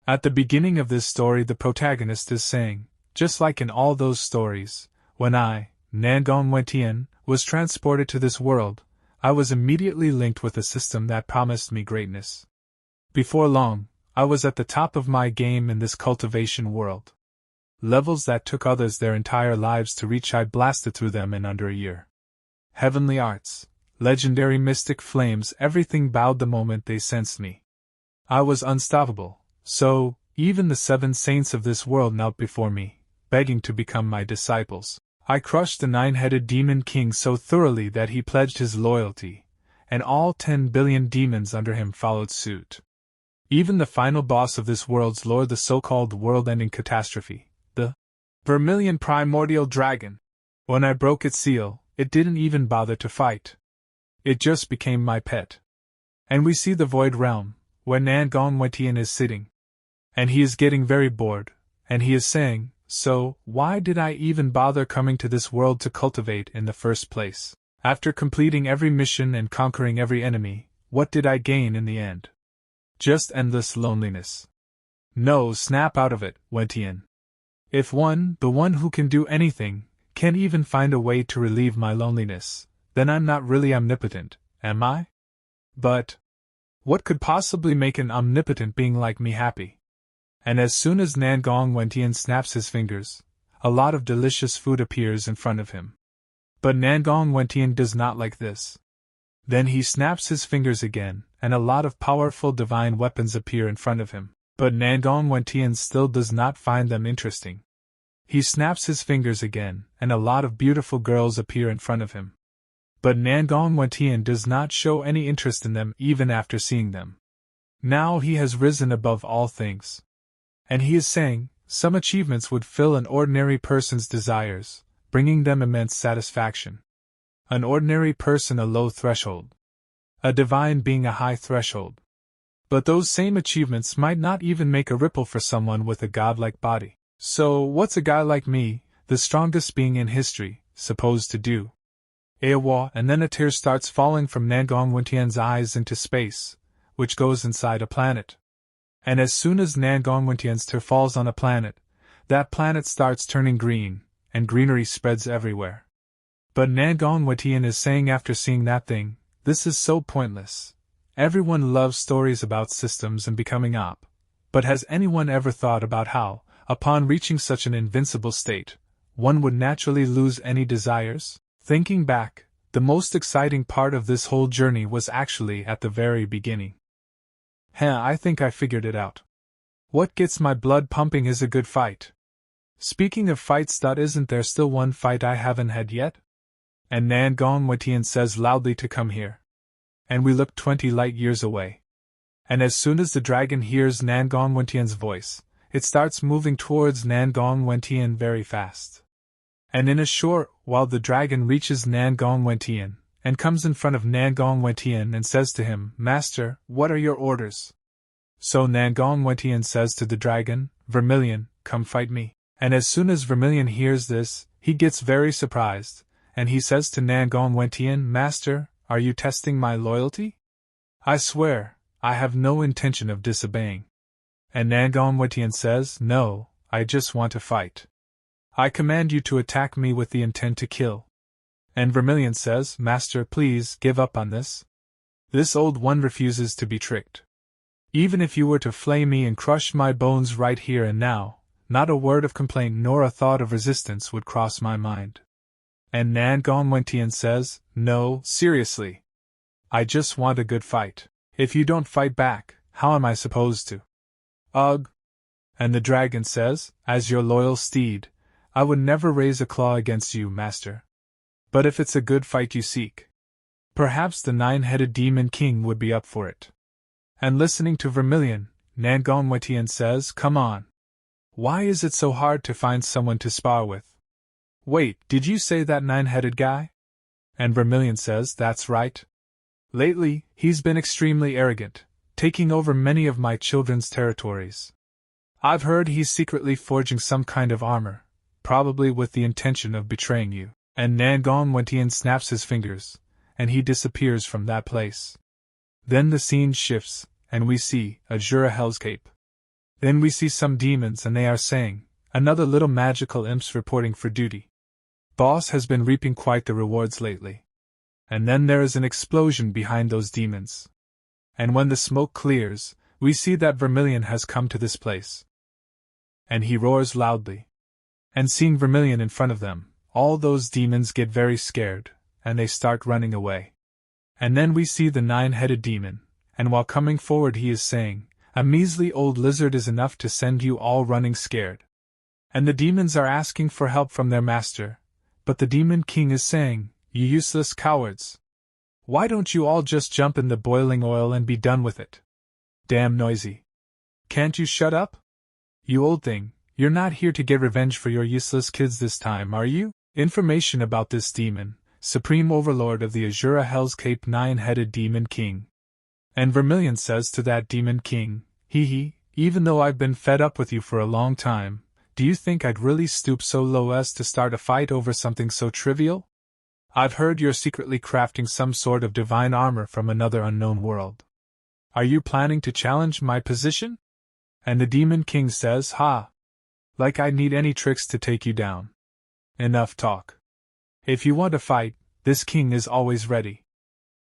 At the beginning of this story, the protagonist is saying, just like in all those stories, when I, Nangong Wentian, was transported to this world, I was immediately linked with a system that promised me greatness. Before long, I was at the top of my game in this cultivation world. Levels that took others their entire lives to reach, I blasted through them in under a year. Heavenly arts, legendary mystic flames, everything bowed the moment they sensed me. I was unstoppable, so, even the 7 saints of this world knelt before me, begging to become my disciples. I crushed the 9-headed demon king so thoroughly that he pledged his loyalty, and all 10 billion demons under him followed suit. Even the final boss of this world's lore, the so-called world-ending catastrophe, the Vermilion Primordial Dragon. When I broke its seal, it didn't even bother to fight. It just became my pet. And we see the Void Realm, where Nangong Wentian is sitting. And he is getting very bored, and he is saying, so, why did I even bother coming to this world to cultivate in the first place? After completing every mission and conquering every enemy, what did I gain in the end? Just endless loneliness. No, snap out of it, Wentian. If the one who can do anything, can't even find a way to relieve my loneliness, then I'm not really omnipotent, am I? But what could possibly make an omnipotent being like me happy? And as soon as Nangong Wentian snaps his fingers, a lot of delicious food appears in front of him. But Nangong Wentian does not like this. Then he snaps his fingers again, and a lot of powerful divine weapons appear in front of him. But Nangong Wentian still does not find them interesting. He snaps his fingers again, and a lot of beautiful girls appear in front of him. But Nangong Wentian does not show any interest in them even after seeing them. Now he has risen above all things. And he is saying, some achievements would fill an ordinary person's desires, bringing them immense satisfaction. An ordinary person a low threshold. A divine being a high threshold. But those same achievements might not even make a ripple for someone with a godlike body. So, what's a guy like me, the strongest being in history, supposed to do? Ewa, and then a tear starts falling from Nangong Wentian's eyes into space, which goes inside a planet. And as soon as Nangong Wentian's tear falls on a planet, that planet starts turning green, and greenery spreads everywhere. But Nangong Wentian is saying after seeing that thing, this is so pointless. Everyone loves stories about systems and becoming op. But has anyone ever thought about how, upon reaching such an invincible state, one would naturally lose any desires? Thinking back, the most exciting part of this whole journey was actually at the very beginning. I think I figured it out. What gets my blood pumping is a good fight. Speaking of fights, isn't there still one fight I haven't had yet? And Nangong Wentian says loudly to come here. And we look 20 light years away. And as soon as the dragon hears Nangong Wentian's voice, it starts moving towards Nangong Wentian very fast. And in a short while the dragon reaches Nangong Wentian, and comes in front of Nangong Wentian and says to him, Master, what are your orders? So Nangong Wentian says to the dragon, Vermilion, come fight me. And as soon as Vermilion hears this, he gets very surprised, and he says to Nangong Wentian, Master, are you testing my loyalty? I swear, I have no intention of disobeying. And Nangong Wentian says, No, I just want to fight. I command you to attack me with the intent to kill. And Vermilion says, Master, please, give up on this. This old one refuses to be tricked. Even if you were to flay me and crush my bones right here and now, not a word of complaint nor a thought of resistance would cross my mind. And Nangong Wentian says, No, seriously. I just want a good fight. If you don't fight back, how am I supposed to? Ugh. And the dragon says, As your loyal steed, I would never raise a claw against you, Master. But if it's a good fight you seek, perhaps the 9-headed demon king would be up for it. And listening to Vermilion, Nangong Wentian says, Come on. Why is it so hard to find someone to spar with? Wait, did you say that 9-headed guy? And Vermilion says, That's right. Lately, he's been extremely arrogant, taking over many of my children's territories. I've heard he's secretly forging some kind of armor, probably with the intention of betraying you. And Nangong Wentian snaps his fingers, and he disappears from that place. Then the scene shifts, and we see Azura Hellscape. Then we see some demons and they are saying, another little magical imps reporting for duty. Boss has been reaping quite the rewards lately. And then there is an explosion behind those demons. And when the smoke clears, we see that Vermilion has come to this place. And he roars loudly. And seeing Vermilion in front of them, all those demons get very scared, and they start running away. And then we see the 9-headed demon, and while coming forward he is saying, a measly old lizard is enough to send you all running scared. And the demons are asking for help from their master, but the demon king is saying, you useless cowards. Why don't you all just jump in the boiling oil and be done with it? Damn noisy. Can't you shut up? You old thing, you're not here to get revenge for your useless kids this time, are you? Information about this demon, supreme overlord of the Azura Hell's Cape 9-headed demon king. And Vermilion says to that demon king, even though I've been fed up with you for a long time, do you think I'd really stoop so low as to start a fight over something so trivial? I've heard you're secretly crafting some sort of divine armor from another unknown world. Are you planning to challenge my position? And the demon king says, ha! Like I'd need any tricks to take you down. Enough talk. If you want to fight, this king is always ready.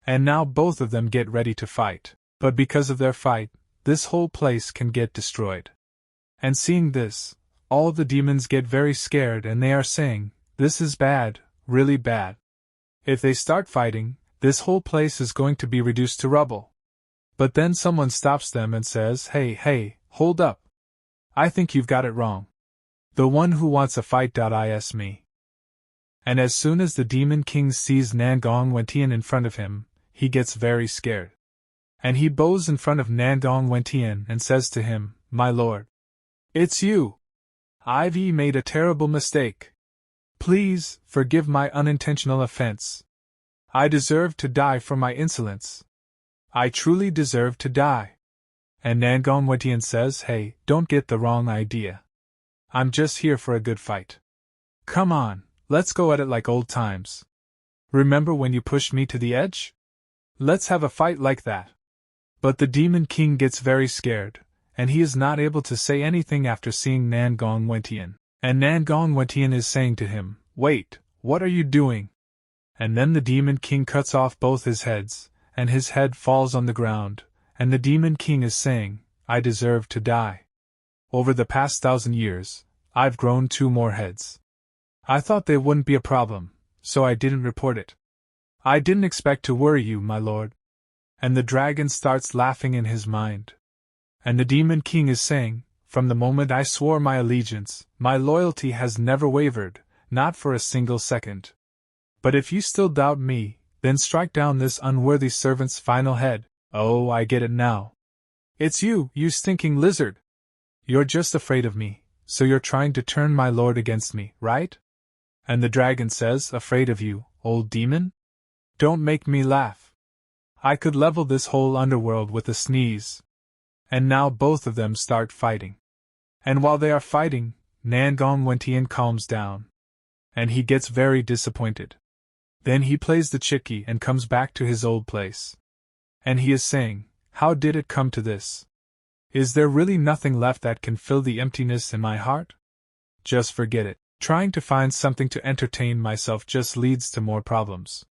And now both of them get ready to fight, but because of their fight, this whole place can get destroyed. And seeing this, all the demons get very scared and they are saying, this is bad, really bad. If they start fighting, this whole place is going to be reduced to rubble. But then someone stops them and says, hey, hold up. I think you've got it wrong. The one who wants a fight is me. And as soon as the demon king sees Nangong Wentian in front of him, he gets very scared. And he bows in front of Nangong Wentian and says to him, my lord. It's you. I've made a terrible mistake. Please, forgive my unintentional offense. I deserve to die for my insolence. I truly deserve to die. And Nangong Wentian says, hey, don't get the wrong idea. I'm just here for a good fight. Come on, let's go at it like old times. Remember when you pushed me to the edge? Let's have a fight like that. But the demon king gets very scared, and he is not able to say anything after seeing Nangong Wentian. And Nangong Wentian is saying to him, wait, what are you doing? And then the demon king cuts off both his heads, and his head falls on the ground, and the demon king is saying, I deserve to die. Over the past 1,000 years, I've grown 2 more heads. I thought they wouldn't be a problem, so I didn't report it. I didn't expect to worry you, my lord. And the dragon starts laughing in his mind. And the demon king is saying, from the moment I swore my allegiance, my loyalty has never wavered, not for a single second. But if you still doubt me, then strike down this unworthy servant's final head. Oh, I get it now. It's you, you stinking lizard. You're just afraid of me, so you're trying to turn my lord against me, right? And the dragon says, afraid of you, old demon? Don't make me laugh. I could level this whole underworld with a sneeze. And now both of them start fighting. And while they are fighting, Nangong Wentian calms down. And he gets very disappointed. Then he plays the chiki and comes back to his old place. And he is saying, how did it come to this? Is there really nothing left that can fill the emptiness in my heart? Just forget it. Trying to find something to entertain myself just leads to more problems.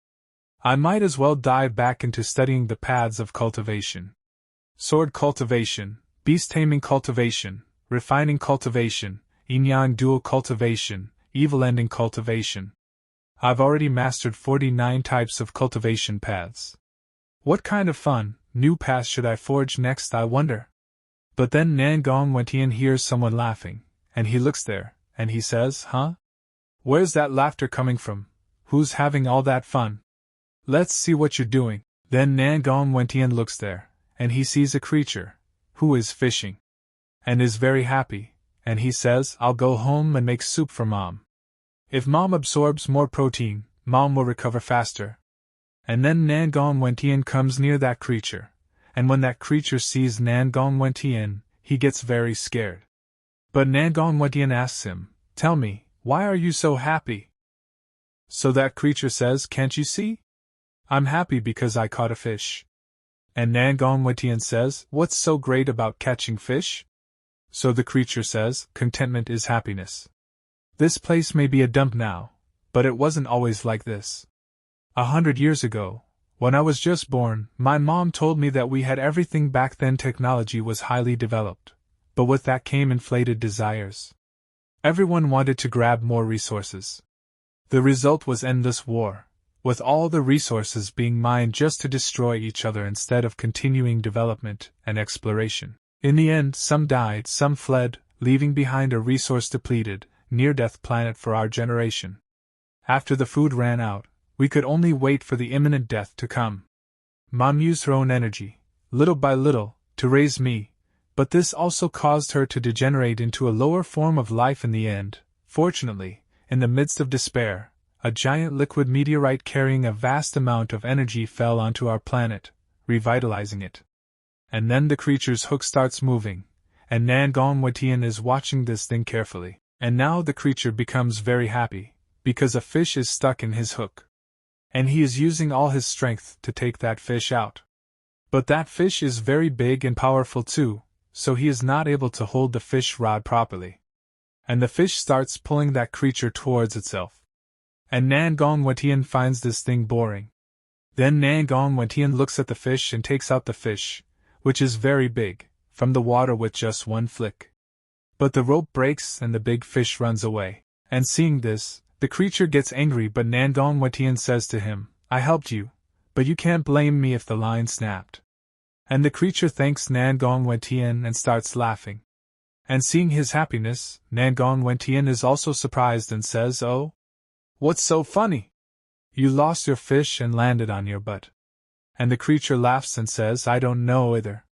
I might as well dive back into studying the paths of cultivation. Sword cultivation, beast taming cultivation, refining cultivation, yin-yang dual cultivation, evil ending cultivation. I've already mastered 49 types of cultivation paths. What kind of fun, new path should I forge next, I wonder? But then Nangong Wentian hears someone laughing, and he looks there, and he says, huh? Where's that laughter coming from? Who's having all that fun? Let's see what you're doing. Then Nangong Wentian looks there, and he sees a creature, who is fishing, and is very happy, and he says, I'll go home and make soup for Mom. If Mom absorbs more protein, Mom will recover faster. And then Nangong Wentian comes near that creature, and when that creature sees Nangong Wentian, he gets very scared. But Nangong Wentian asks him, tell me, why are you so happy? So that creature says, can't you see? I'm happy because I caught a fish. And Nangong Wentian says, what's so great about catching fish? So the creature says, contentment is happiness. This place may be a dump now, but it wasn't always like this. 100 years ago, when I was just born, my mom told me that we had everything back then. Technology was highly developed, but with that came inflated desires. Everyone wanted to grab more resources. The result was endless war, with all the resources being mined just to destroy each other instead of continuing development and exploration. In the end, some died, some fled, leaving behind a resource-depleted, near-death planet for our generation. After the food ran out, we could only wait for the imminent death to come. Mom used her own energy, little by little, to raise me, but this also caused her to degenerate into a lower form of life in the end. Fortunately, in the midst of despair, a giant liquid meteorite carrying a vast amount of energy fell onto our planet, revitalizing it. And then the creature's hook starts moving, and Nangong Wetian is watching this thing carefully. And now the creature becomes very happy, because a fish is stuck in his hook. And he is using all his strength to take that fish out. But that fish is very big and powerful too, so he is not able to hold the fish rod properly. And the fish starts pulling that creature towards itself. And Nangong Wetian finds this thing boring. Then Nangong Wetian looks at the fish and takes out the fish, which is very big, from the water with just one flick. But the rope breaks and the big fish runs away. And seeing this, the creature gets angry, but Nangong Wetian says to him, I helped you, but you can't blame me if the line snapped. And the creature thanks Nangong Wetian and starts laughing. And seeing his happiness, Nangong Wetian is also surprised and says, Oh? What's so funny? You lost your fish and landed on your butt. And the creature laughs and says, I don't know either.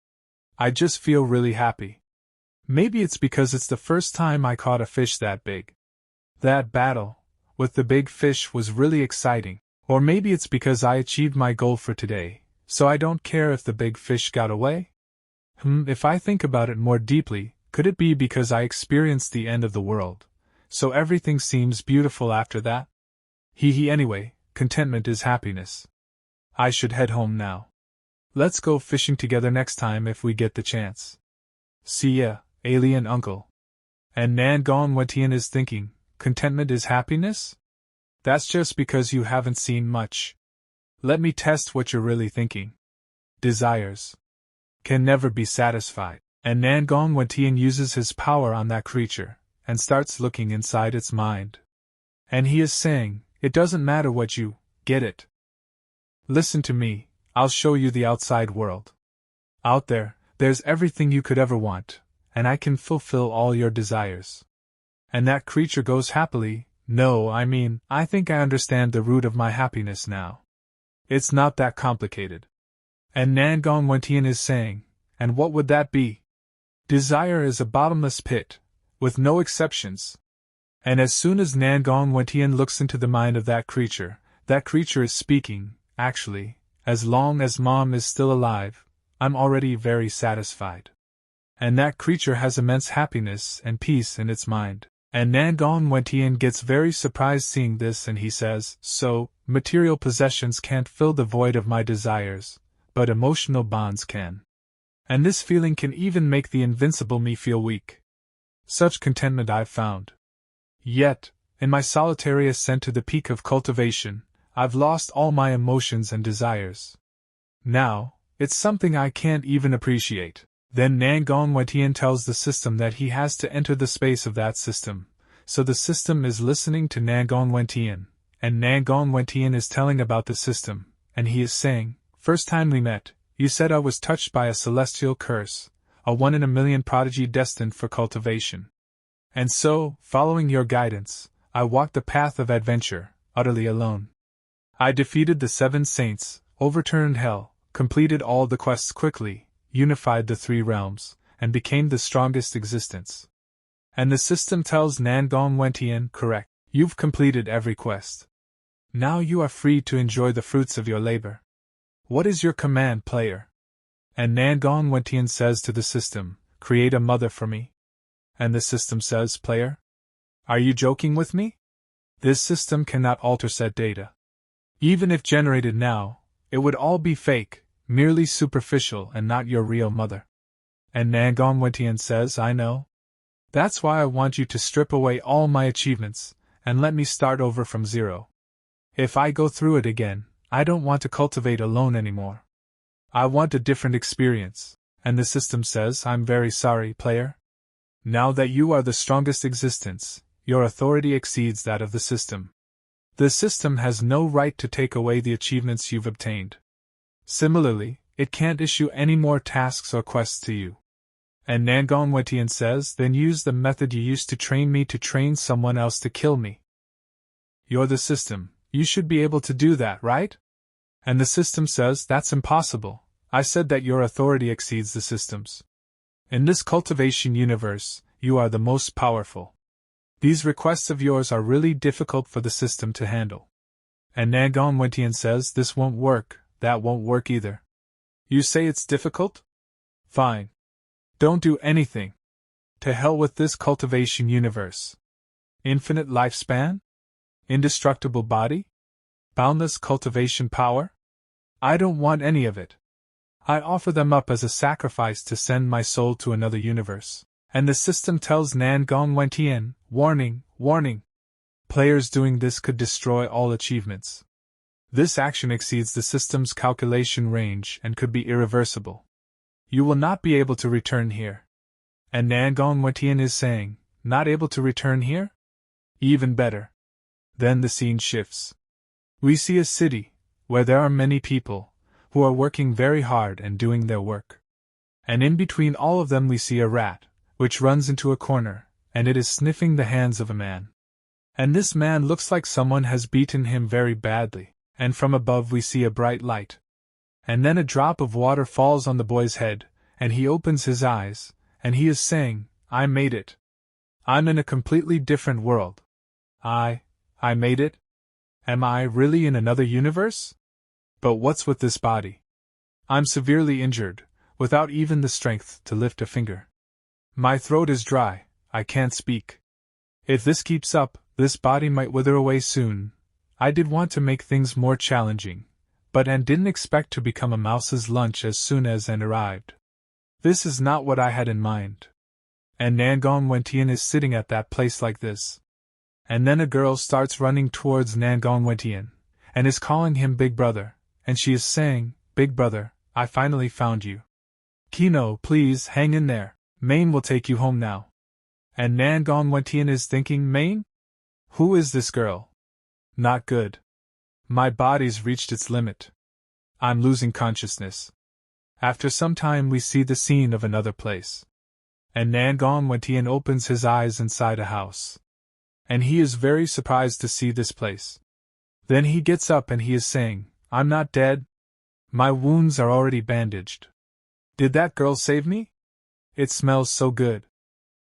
I just feel really happy. Maybe it's because it's the first time I caught a fish that big. That battle with the big fish was really exciting. Or maybe it's because I achieved my goal for today, so I don't care if the big fish got away? If I think about it more deeply, could it be because I experienced the end of the world, so everything seems beautiful after that? Anyway, contentment is happiness. I should head home now. Let's go fishing together next time if we get the chance. See ya, alien uncle. And Nangong Wetian is thinking, contentment is happiness? That's just because you haven't seen much. Let me test what you're really thinking. Desires can never be satisfied. And Nangong Wetian uses his power on that creature, and starts looking inside its mind. And he is saying, it doesn't matter what you get it. Listen to me, I'll show you the outside world. Out there, there's everything you could ever want, and I can fulfill all your desires. And that creature goes happily, no, I think I understand the root of my happiness now. It's not that complicated. And Nangong Wetian is saying, and what would that be? Desire is a bottomless pit, with no exceptions. And as soon as Nangong Wetian looks into the mind of that creature is speaking, actually, as long as Mom is still alive, I'm already very satisfied. And that creature has immense happiness and peace in its mind. And Nangong Wetian gets very surprised seeing this, and he says, so, material possessions can't fill the void of my desires, but emotional bonds can. And this feeling can even make the invincible me feel weak. Such contentment I've found. Yet, in my solitary ascent to the peak of cultivation, I've lost all my emotions and desires. Now, it's something I can't even appreciate. Then Nangong Wetian tells the system that he has to enter the space of that system, so the system is listening to Nangong Wetian, and Nangong Wetian is telling about the system, and he is saying, first time we met, you said I was touched by a celestial curse, a 1 in a million prodigy destined for cultivation. And so, following your guidance, I walked the path of adventure, utterly alone. I defeated the 7 saints, overturned hell, completed all the quests quickly, unified the 3 realms, and became the strongest existence. And the system tells Nangong Wetian, correct, you've completed every quest. Now you are free to enjoy the fruits of your labor. What is your command, player? And Nangong Wetian says to the system, create a mother for me. And the system says, player? Are you joking with me? This system cannot alter set data. Even if generated now, it would all be fake, merely superficial and not your real mother. And Nangong Wentian says, I know. That's why I want you to strip away all my achievements, and let me start over from zero. If I go through it again, I don't want to cultivate alone anymore. I want a different experience. And the system says, I'm very sorry, player. Now that you are the strongest existence, your authority exceeds that of the system. The system has no right to take away the achievements you've obtained. Similarly, it can't issue any more tasks or quests to you. And Nangong Wentian says, then use the method you used to train me to train someone else to kill me. You're the system, you should be able to do that, right? And the system says, that's impossible. I said that your authority exceeds the system's. In this cultivation universe, you are the most powerful. These requests of yours are really difficult for the system to handle. And Nangong Wentian says, this won't work, that won't work either. You say it's difficult? Fine. Don't do anything. To hell with this cultivation universe. Infinite lifespan? Indestructible body? Boundless cultivation power? I don't want any of it. I offer them up as a sacrifice to send my soul to another universe. And the system tells Nangong Wentian, warning, warning. Players doing this could destroy all achievements. This action exceeds the system's calculation range and could be irreversible. You will not be able to return here. And Nangong Wentian is saying, not able to return here? Even better. Then the scene shifts. We see a city, where there are many people, who are working very hard and doing their work. And in between all of them we see a rat, which runs into a corner, and it is sniffing the hands of a man. And this man looks like someone has beaten him very badly, and from above we see a bright light. And then a drop of water falls on the boy's head, and he opens his eyes, and he is saying, I made it. I'm in a completely different world. I made it? Am I really in another universe? But what's with this body? I'm severely injured, without even the strength to lift a finger. My throat is dry, I can't speak. If this keeps up, this body might wither away soon. I did want to make things more challenging, but and didn't expect to become a mouse's lunch as soon as and arrived. This is not what I had in mind. And Nangong Wentian is sitting at that place like this. And then a girl starts running towards Nangong Wentian, and is calling him Big Brother. And she is saying, Big Brother, I finally found you. Kino, please hang in there. Mayne will take you home now. And Nangong Wentian is thinking, Mayne? Who is this girl? Not good. My body's reached its limit. I'm losing consciousness. After some time we see the scene of another place. And Nangong Wentian opens his eyes inside a house. And he is very surprised to see this place. Then he gets up and he is saying, I'm not dead. My wounds are already bandaged. Did that girl save me? It smells so good.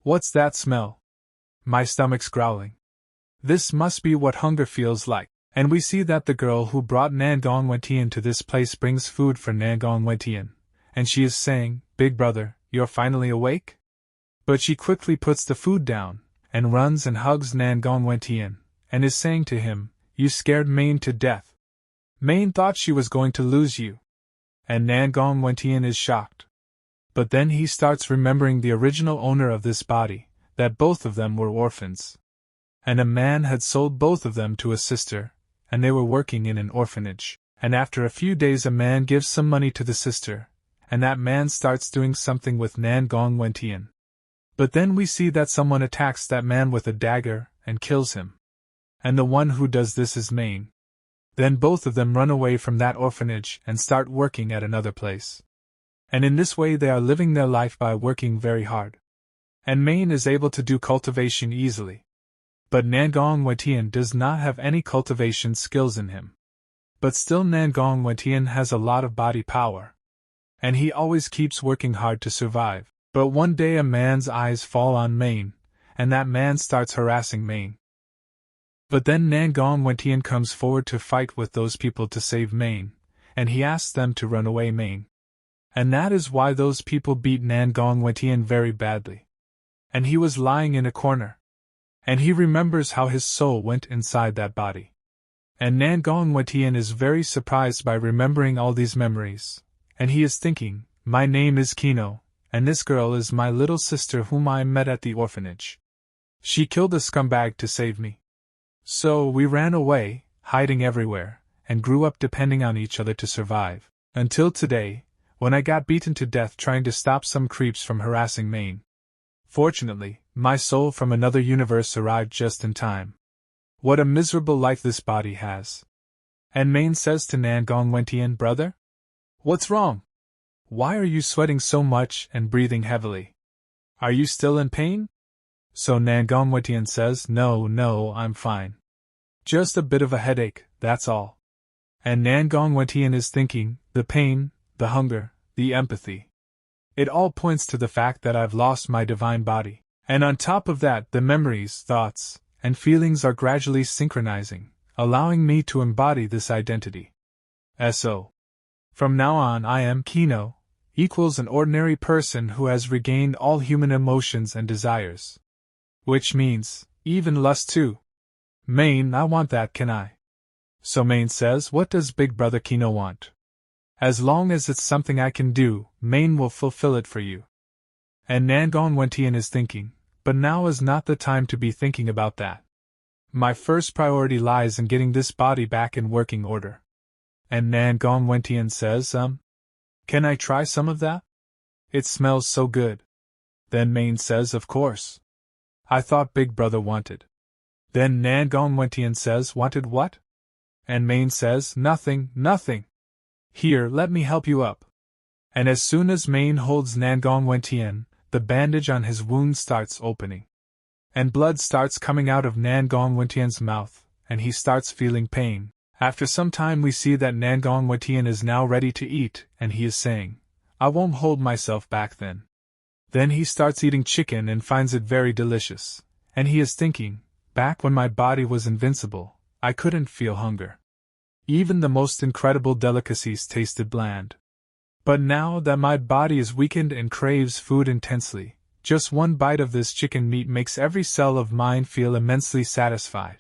What's that smell? My stomach's growling. This must be what hunger feels like. And we see that the girl who brought Nangong Wentian to this place brings food for Nangong Wentian, and she is saying, Big Brother, you're finally awake? But she quickly puts the food down, and runs and hugs Nangong Wentian, and is saying to him, You scared Mayne to death. Mayne thought she was going to lose you. And Nangong Wentian is shocked. But then he starts remembering the original owner of this body, that both of them were orphans. And a man had sold both of them to a sister, and they were working in an orphanage. And after a few days a man gives some money to the sister, and that man starts doing something with Nangong Wentian. But then we see that someone attacks that man with a dagger, and kills him. And the one who does this is Mayne. Then both of them run away from that orphanage and start working at another place. And in this way they are living their life by working very hard. And Mayne is able to do cultivation easily. But Nangong Wentian does not have any cultivation skills in him. But still Nangong Wentian has a lot of body power. And he always keeps working hard to survive. But one day a man's eyes fall on Mayne, and that man starts harassing Mayne. But then Nangong Wentian comes forward to fight with those people to save Mayne, and he asks them to run away Mayne. And that is why those people beat Nangong Wentian very badly. And he was lying in a corner. And he remembers how his soul went inside that body. And Nangong Wentian is very surprised by remembering all these memories, and he is thinking, my name is Kino, and this girl is my little sister whom I met at the orphanage. She killed a scumbag to save me. So we ran away, hiding everywhere, and grew up depending on each other to survive, until today, when I got beaten to death trying to stop some creeps from harassing Mayne. Fortunately, my soul from another universe arrived just in time. What a miserable life this body has. And Mayne says to Nangong Wentian, brother? What's wrong? Why are you sweating so much and breathing heavily? Are you still in pain? So Nangong Wentian says, No, I'm fine. Just a bit of a headache, that's all. And Nangong Wentian is thinking, the pain, the hunger, the empathy. It all points to the fact that I've lost my divine body. And on top of that, the memories, thoughts, and feelings are gradually synchronizing, allowing me to embody this identity. So. From now on I am Kino, equals an ordinary person who has regained all human emotions and desires. Which means, even lust too. Mayne, I want that, can I? So Mayne says, what does Big Brother Kino want? As long as it's something I can do, Mayne will fulfill it for you. And Nangong Wentian is thinking, but now is not the time to be thinking about that. My first priority lies in getting this body back in working order. And Nangong Wentian says, can I try some of that? It smells so good. Then Mayne says, of course. I thought Big Brother wanted. Then Nangong Wentian says, wanted what? And Mayne says, nothing. Here, let me help you up. And as soon as Mayne holds Nangong Wentian, the bandage on his wound starts opening. And blood starts coming out of Nangong Wentian's mouth, and he starts feeling pain. After some time we see that Nangong Wentian is now ready to eat, and he is saying, I won't hold myself back then. Then he starts eating chicken and finds it very delicious, and he is thinking, back when my body was invincible, I couldn't feel hunger. Even the most incredible delicacies tasted bland. But now that my body is weakened and craves food intensely, just one bite of this chicken meat makes every cell of mine feel immensely satisfied.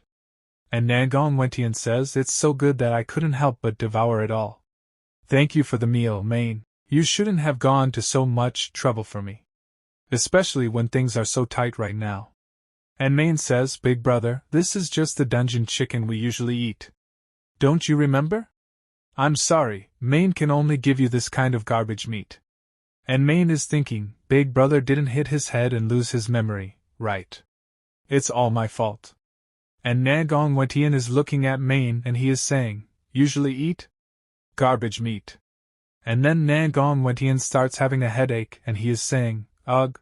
And Nangong Wentian says, it's so good that I couldn't help but devour it all. Thank you for the meal, Mayne. You shouldn't have gone to so much trouble for me. Especially when things are so tight right now. And Mayne says, Big Brother, this is just the dungeon chicken we usually eat. Don't you remember? I'm sorry, Mayne can only give you this kind of garbage meat. And Mayne is thinking, Big Brother didn't hit his head and lose his memory, right? It's all my fault. And Nangong Wentian is looking at Mayne and he is saying, usually eat? Garbage meat. And then Nangong Wentian starts having a headache and he is saying, ugh.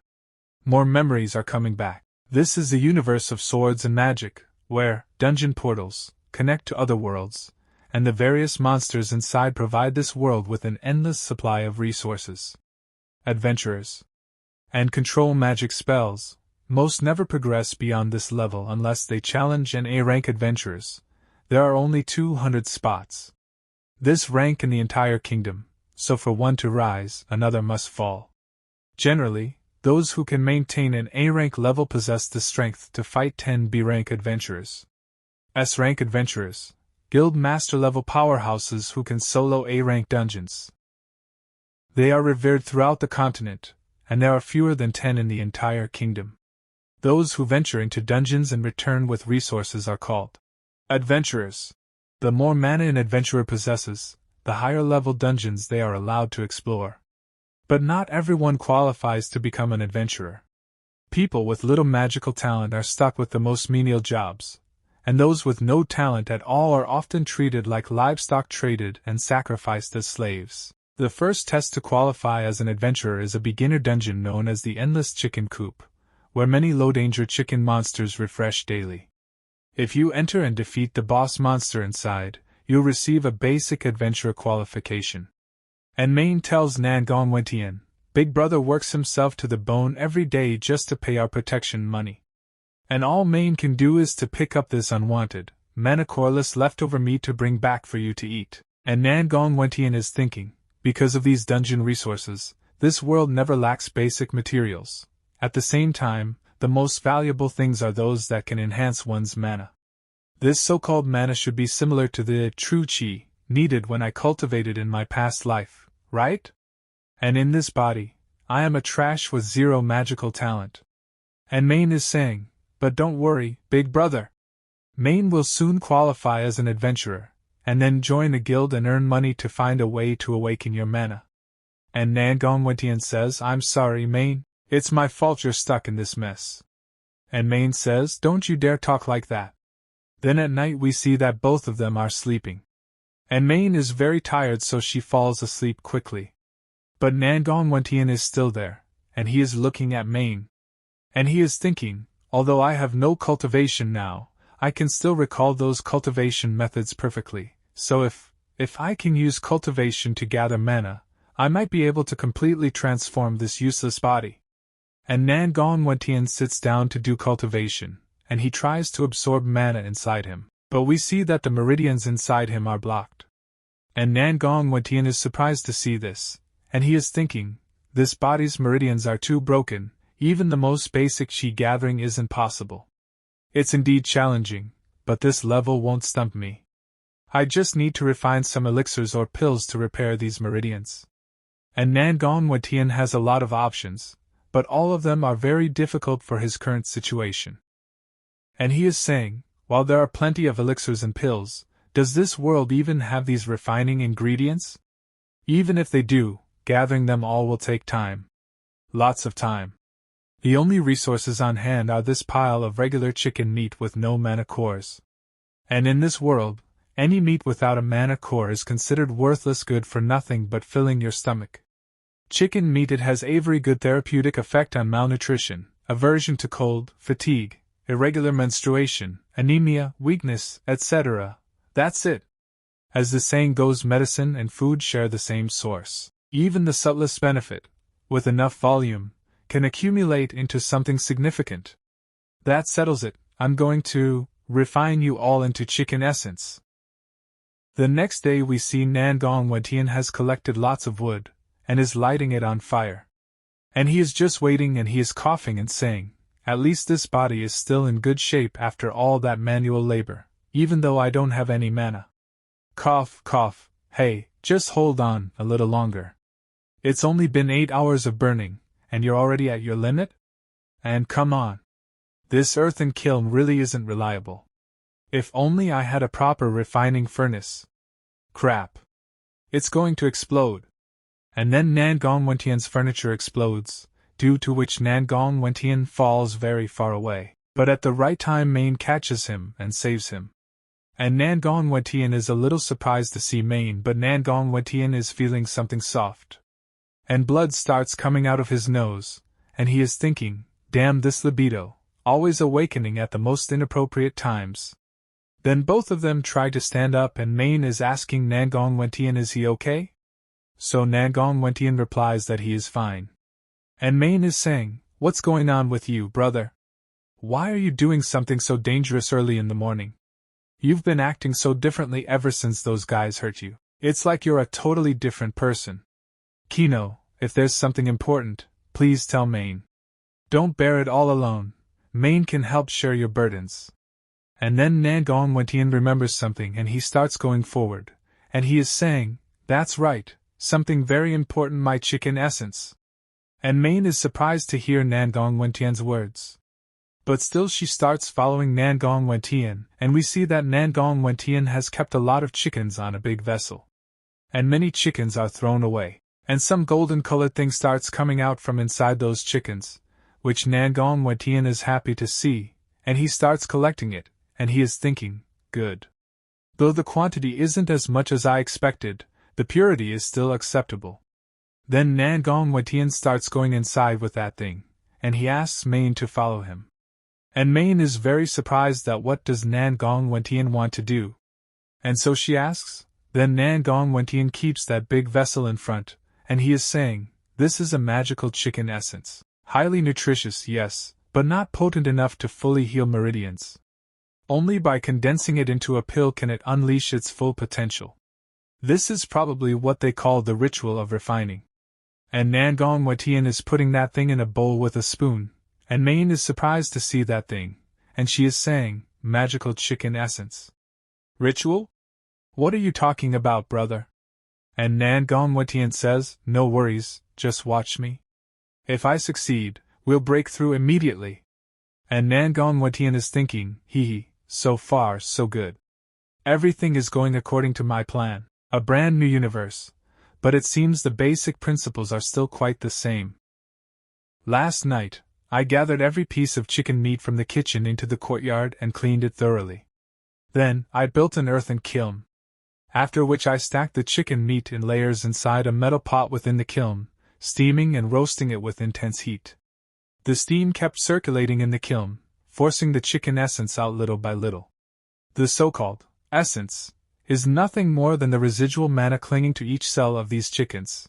More memories are coming back. This is the universe of swords and magic, where dungeon portals connect to other worlds, and the various monsters inside provide this world with an endless supply of resources. Adventurers and control magic spells. Most never progress beyond this level unless they challenge an A-rank adventurers. There are only 200 spots. This rank in the entire kingdom, so for one to rise, another must fall. Generally, those who can maintain an A-rank level possess the strength to fight 10 B-rank adventurers. S-rank adventurers, guild master level powerhouses who can solo A-rank dungeons. They are revered throughout the continent, and there are fewer than 10 in the entire kingdom. Those who venture into dungeons and return with resources are called adventurers. The more mana an adventurer possesses, the higher level dungeons they are allowed to explore. But not everyone qualifies to become an adventurer. People with little magical talent are stuck with the most menial jobs, and those with no talent at all are often treated like livestock, traded and sacrificed as slaves. The first test to qualify as an adventurer is a beginner dungeon known as the Endless Chicken Coop, where many low-danger chicken monsters refresh daily. If you enter and defeat the boss monster inside, you'll receive a basic adventurer qualification. And Mayne tells Nangong Wentian, Big Brother works himself to the bone every day just to pay our protection money. And all Mayne can do is to pick up this unwanted, mana-coreless leftover meat to bring back for you to eat. And Nangong Wentian is thinking, because of these dungeon resources, this world never lacks basic materials. At the same time, the most valuable things are those that can enhance one's mana. This so-called mana should be similar to the true chi needed when I cultivated in my past life, right? And in this body, I am a trash with zero magical talent. And Mayne is saying, but don't worry, big brother. Mayne will soon qualify as an adventurer, and then join a guild and earn money to find a way to awaken your mana. And Nangongwentian says, I'm sorry, Mayne, it's my fault you're stuck in this mess. And Mayne says, don't you dare talk like that. Then at night we see that both of them are sleeping. And Mayne is very tired, so she falls asleep quickly. But Nangongwentian is still there, and he is looking at Mayne. And he is thinking, although I have no cultivation now, I can still recall those cultivation methods perfectly, so if I can use cultivation to gather mana, I might be able to completely transform this useless body. And Nangongwentian sits down to do cultivation, and he tries to absorb mana inside him, but we see that the meridians inside him are blocked. And Nangongwentian is surprised to see this, and he is thinking, this body's meridians are too broken, even the most basic chi gathering isn't possible. It's indeed challenging, but this level won't stump me. I just need to refine some elixirs or pills to repair these meridians. And Nangongwentian has a lot of options, but all of them are very difficult for his current situation. And he is saying, while there are plenty of elixirs and pills, does this world even have these refining ingredients? Even if they do, gathering them all will take time. Lots of time. The only resources on hand are this pile of regular chicken meat with no mana cores. And in this world, any meat without a mana core is considered worthless, good for nothing but filling your stomach. Chicken meat, it has a very good therapeutic effect on malnutrition, aversion to cold, fatigue, irregular menstruation, anemia, weakness, etc. That's it. As the saying goes, medicine and food share the same source. Even the subtlest benefit, with enough volume, can accumulate into something significant. That settles it, I'm going to refine you all into chicken essence. The next day we see Nangongwentian has collected lots of wood, and is lighting it on fire. And he is just waiting, and he is coughing and saying, at least this body is still in good shape after all that manual labor, even though I don't have any mana. Cough, cough, hey, just hold on a little longer. It's only been 8 hours of burning, and you're already at your limit? And come on. This earthen kiln really isn't reliable. If only I had a proper refining furnace. Crap. It's going to explode. And then Nangongwentian's furniture explodes, due to which Nangongwentian falls very far away. But at the right time Mayne catches him and saves him. And Nangongwentian is a little surprised to see Mayne, but Nangongwentian is feeling something soft. And blood starts coming out of his nose, and he is thinking, damn this libido, always awakening at the most inappropriate times. Then both of them try to stand up, and Mayne is asking Nangongwentian, is he okay? So Nangongwentian replies that he is fine. And Mayne is saying, what's going on with you, brother? Why are you doing something so dangerous early in the morning? You've been acting so differently ever since those guys hurt you. It's like you're a totally different person. Kino, if there's something important, please tell Mayne. Don't bear it all alone. Mayne can help share your burdens. And then Nangongwentian remembers something, and he starts going forward, and he is saying, that's right, something very important, my chicken essence. And Mayne is surprised to hear Nangongwentian's words. But still she starts following Nangongwentian, and we see that Nangongwentian has kept a lot of chickens on a big vessel. And many chickens are thrown away. And some golden-colored thing starts coming out from inside those chickens, which Nangongwentian is happy to see, and he starts collecting it, and he is thinking, good. Though the quantity isn't as much as I expected, the purity is still acceptable. Then Nangongwentian starts going inside with that thing, and he asks Mayne to follow him. And Mayne is very surprised at what does Nangongwentian want to do. And so she asks, then Nangongwentian keeps that big vessel in front, and he is saying, this is a magical chicken essence. Highly nutritious, yes, but not potent enough to fully heal meridians. Only by condensing it into a pill can it unleash its full potential. This is probably what they call the ritual of refining. And Nangongwentian is putting that thing in a bowl with a spoon, and Mayne is surprised to see that thing, and she is saying, magical chicken essence. Ritual? What are you talking about, brother? And Nangongwentian says, no worries, just watch me. If I succeed, we'll break through immediately. And Nangon Wetian is thinking, so far so good. Everything is going according to my plan, a brand new universe, but it seems the basic principles are still quite the same. Last night, I gathered every piece of chicken meat from the kitchen into the courtyard and cleaned it thoroughly. Then, I built an earthen kiln. After which I stacked the chicken meat in layers inside a metal pot within the kiln, steaming and roasting it with intense heat. The steam kept circulating in the kiln, forcing the chicken essence out little by little. The so-called essence is nothing more than the residual mana clinging to each cell of these chickens.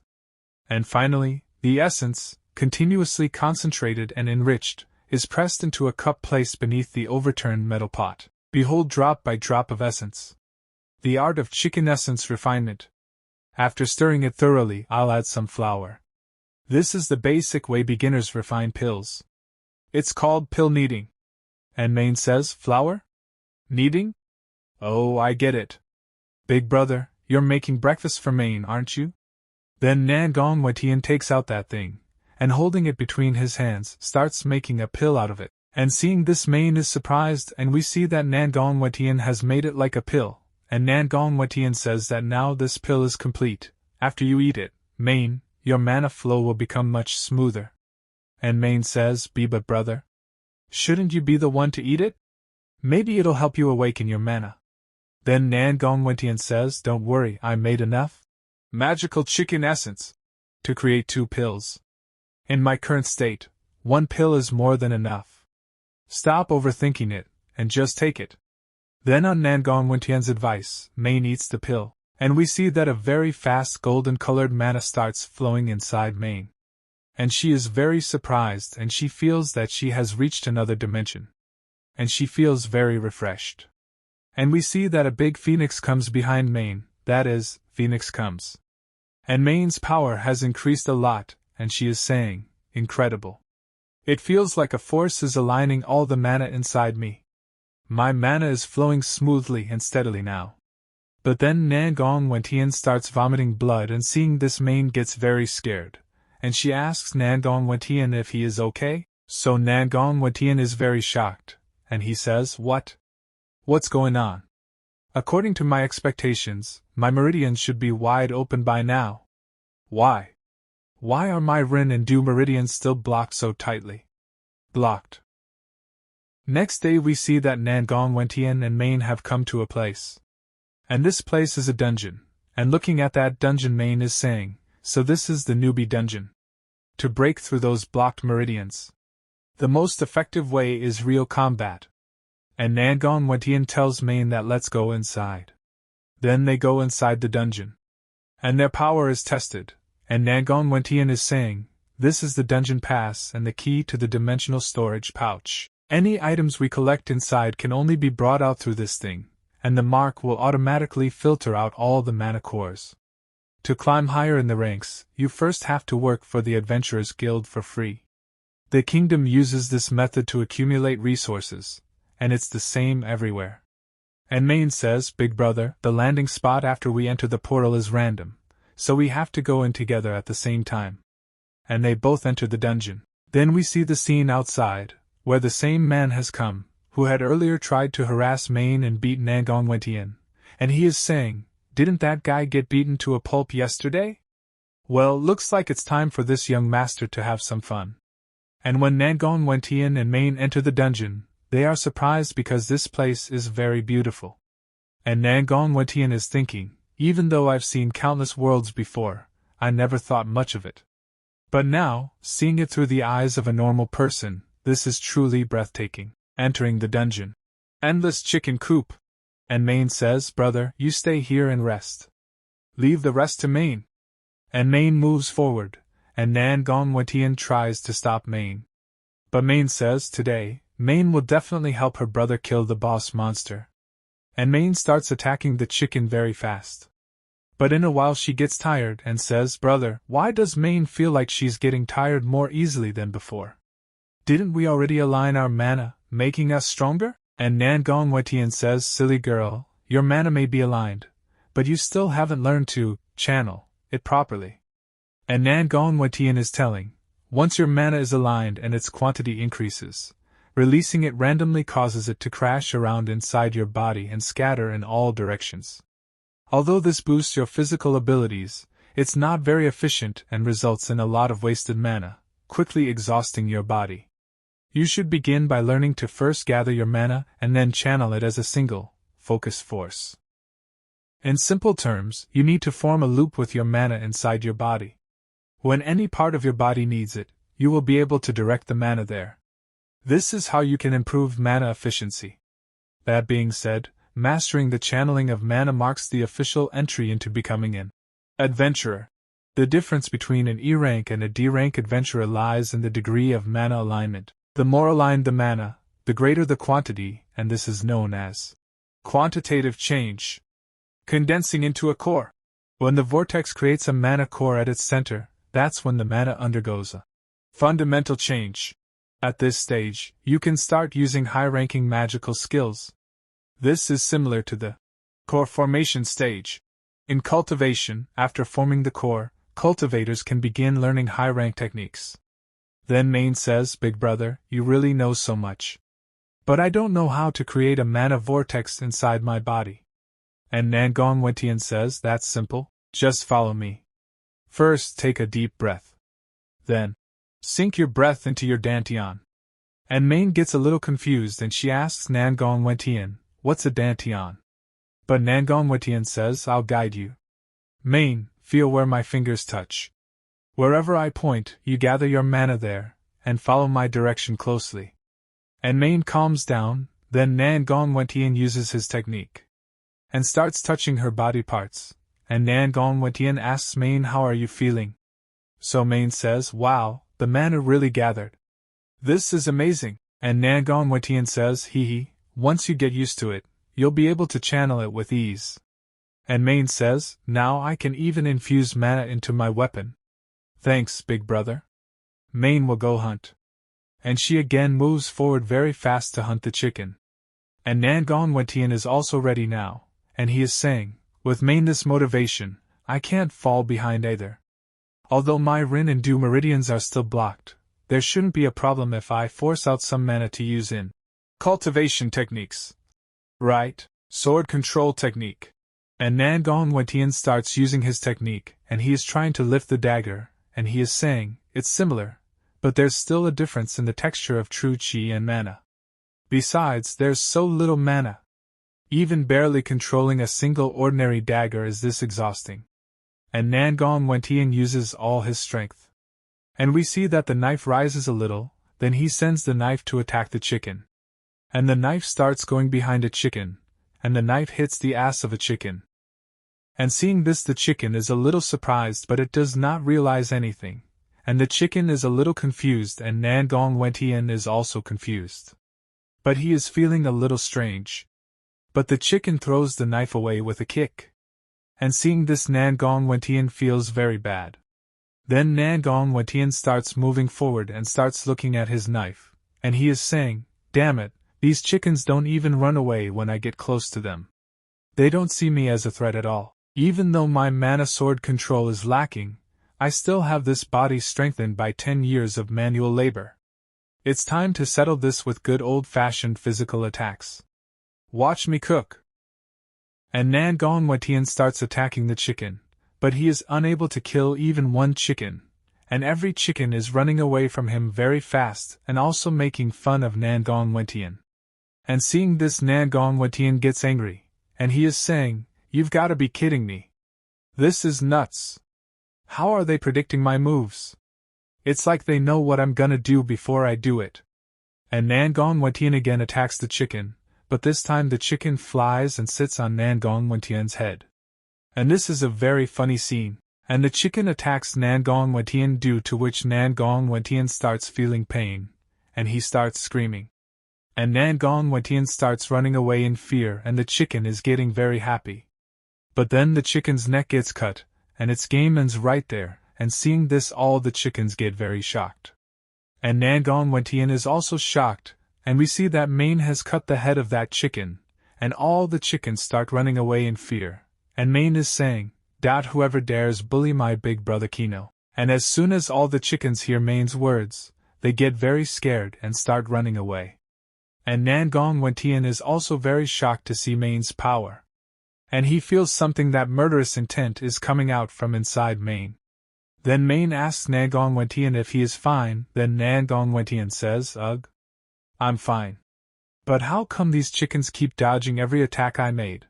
And finally, the essence, continuously concentrated and enriched, is pressed into a cup placed beneath the overturned metal pot. Behold drop by drop of essence. The art of chicken essence refinement. After stirring it thoroughly, I'll add some flour. This is the basic way beginners refine pills. It's called pill kneading. And Mayne says, flour? Kneading? Oh, I get it. Big brother, you're making breakfast for Mayne, aren't you? Then Nangon Wetian takes out that thing, and holding it between his hands, starts making a pill out of it. And seeing this, Mayne is surprised, and we see that Nangon Wetian has made it like a pill, and Nangon Wetian says that now this pill is complete. After you eat it, Mayne, your mana flow will become much smoother. And Mayne says, but brother, shouldn't you be the one to eat it? Maybe it'll help you awaken your mana. Then Nangon Wetian says, don't worry, I made enough magical chicken essence to create 2 pills. In my current state, 1 pill is more than enough. Stop overthinking it, and just take it. Then on Nangon Wetian's advice, Mayne eats the pill, and we see that a very fast golden-colored mana starts flowing inside Mayne. And she is very surprised, and she feels that she has reached another dimension. And she feels very refreshed. And we see that a big phoenix comes behind Mayne, that is, Phoenix comes. And Mayne's power has increased a lot, and she is saying, incredible. It feels like a force is aligning all the mana inside me. My mana is flowing smoothly and steadily now. But then Nangon Wetian starts vomiting blood, and seeing this Mayne gets very scared, and she asks Nangon Wetian if he is okay. So Nangon Wetian is very shocked, and he says, what? What's going on? According to my expectations, my meridians should be wide open by now. Why? Why are my Rin and Du meridians still blocked so tightly? Blocked. Next day we see that Nangon Wetian and Mayne have come to a place. And this place is a dungeon, and looking at that dungeon, Mayne is saying, so this is the newbie dungeon. To break through those blocked meridians, the most effective way is real combat. And Nangon Wetian tells Mayne that let's go inside. Then they go inside the dungeon. And their power is tested. And Nangon Wetian is saying, this is the dungeon pass and the key to the dimensional storage pouch. Any items we collect inside can only be brought out through this thing, and the mark will automatically filter out all the mana cores. To climb higher in the ranks, you first have to work for the Adventurers Guild for free. The kingdom uses this method to accumulate resources, and it's the same everywhere. And Mayne says, big brother, the landing spot after we enter the portal is random, so we have to go in together at the same time. And they both enter the dungeon. Then we see the scene outside, where the same man has come, who had earlier tried to harass Mayne and beat Nangon Wetian, and he is saying, didn't that guy get beaten to a pulp yesterday? Well, looks like it's time for this young master to have some fun. And when Nangon Wetian and Mayne enter the dungeon, they are surprised because this place is very beautiful. And Nangon Wetian is thinking, even though I've seen countless worlds before, I never thought much of it. But now, seeing it through the eyes of a normal person, this is truly breathtaking. Entering the dungeon. Endless chicken coop. And Mayne says, brother, you stay here and rest. Leave the rest to Mayne. And Mayne moves forward, and Nangon Wetian tries to stop Mayne. But Mayne says today, Mayne will definitely help her brother kill the boss monster. And Mayne starts attacking the chicken very fast. But in a while she gets tired and says, brother, why does Mayne feel like she's getting tired more easily than before? Didn't we already align our mana, making us stronger? And Nangon Wetian says, silly girl, your mana may be aligned, but you still haven't learned to channel it properly. And Nangon Wetian is telling, Once your mana is aligned and its quantity increases, releasing it randomly causes it to crash around inside your body and scatter in all directions. Although this boosts your physical abilities, it's not very efficient and results in a lot of wasted mana, quickly exhausting your body. You should begin by learning to first gather your mana and then channel it as a single, focused force. In simple terms, you need to form a loop with your mana inside your body. When any part of your body needs it, you will be able to direct the mana there. This is how you can improve mana efficiency. That being said, mastering the channeling of mana marks the official entry into becoming an adventurer. The difference between an E rank and a D rank adventurer lies in the degree of mana alignment. The more aligned the mana, the greater the quantity, and this is known as quantitative change. Condensing into a core. When the vortex creates a mana core at its center, that's when the mana undergoes a fundamental change. At this stage, you can start using high-ranking magical skills. This is similar to the core formation stage. In cultivation, after forming the core, cultivators can begin learning high-rank techniques. Then Mayne says, "Big brother, you really know so much. But I don't know how to create a mana vortex inside my body." And Nangong Wentian says, "That's simple, just follow me. First, take a deep breath. Then, sink your breath into your dantian." And Mayne gets a little confused and she asks Nangong Wentian, "What's a dantian?" But Nangong Wentian says, "I'll guide you. Mayne, feel where my fingers touch. Wherever I point, you gather your mana there, and follow my direction closely." And Mayne calms down, then Nangong Wentian uses his technique and starts touching her body parts. And Nangong Wentian asks Mayne, "How are you feeling?" So Mayne says, "Wow, the mana really gathered. This is amazing." And Nangong Wentian says, "Hee, once you get used to it, you'll be able to channel it with ease." And Mayne says, "Now I can even infuse mana into my weapon. Thanks, big brother. Mayne will go hunt." And she again moves forward very fast to hunt the chicken. And Nangong Wentian is also ready now, and he is saying, "With Mayne this motivation, I can't fall behind either. Although my Rin and Du meridians are still blocked, there shouldn't be a problem if I force out some mana to use in cultivation techniques. Right, sword control technique." And Nangong Wentian starts using his technique, and he is trying to lift the dagger, and he is saying, "It's similar, but there's still a difference in the texture of true chi and mana. Besides, there's so little mana. Even barely controlling a single ordinary dagger is this exhausting." And Nangong Wentian uses all his strength. And we see that the knife rises a little, then he sends the knife to attack the chicken. And the knife starts going behind a chicken, and the knife hits the ass of a chicken. And seeing this, the chicken is a little surprised, but it does not realize anything, and the chicken is a little confused, and Nangong Wentian is also confused. But he is feeling a little strange. But the chicken throws the knife away with a kick. And seeing this, Nangong Wentian feels very bad. Then Nangong Wentian starts moving forward and starts looking at his knife, and he is saying, "Damn it, these chickens don't even run away when I get close to them. They don't see me as a threat at all. Even though my mana sword control is lacking, I still have this body strengthened by 10 years of manual labor. It's time to settle this with good old-fashioned physical attacks. Watch me cook." And Nangong Wentian starts attacking the chicken, but he is unable to kill even one chicken, and every chicken is running away from him very fast and also making fun of Nangong Wentian. And seeing this, Nangong Wentian gets angry, and he is saying, "You've got to be kidding me. This is nuts. How are they predicting my moves? It's like they know what I'm gonna do before I do it." And Nangong Wentian again attacks the chicken, but this time the chicken flies and sits on Nangong Wentian's head. And this is a very funny scene, and the chicken attacks Nangong Wentian, due to which Nangong Wentian starts feeling pain, and he starts screaming. And Nangong Wentian starts running away in fear, and the chicken is getting very happy. But then the chicken's neck gets cut, and its game ends right there, and seeing this, all the chickens get very shocked. And Nangong Wentian is also shocked, and we see that Mayne has cut the head of that chicken, and all the chickens start running away in fear, and Mayne is saying, "Doubt whoever dares bully my big brother Kino." And as soon as all the chickens hear Mayne's words, they get very scared and start running away. And Nangong Wentian is also very shocked to see Mayne's power. And he feels something that murderous intent is coming out from inside Mayne. Then Mayne asks Nangong Wentian if he is fine, then Nangong Wentian says, "Ugh. I'm fine. But how come these chickens keep dodging every attack I made?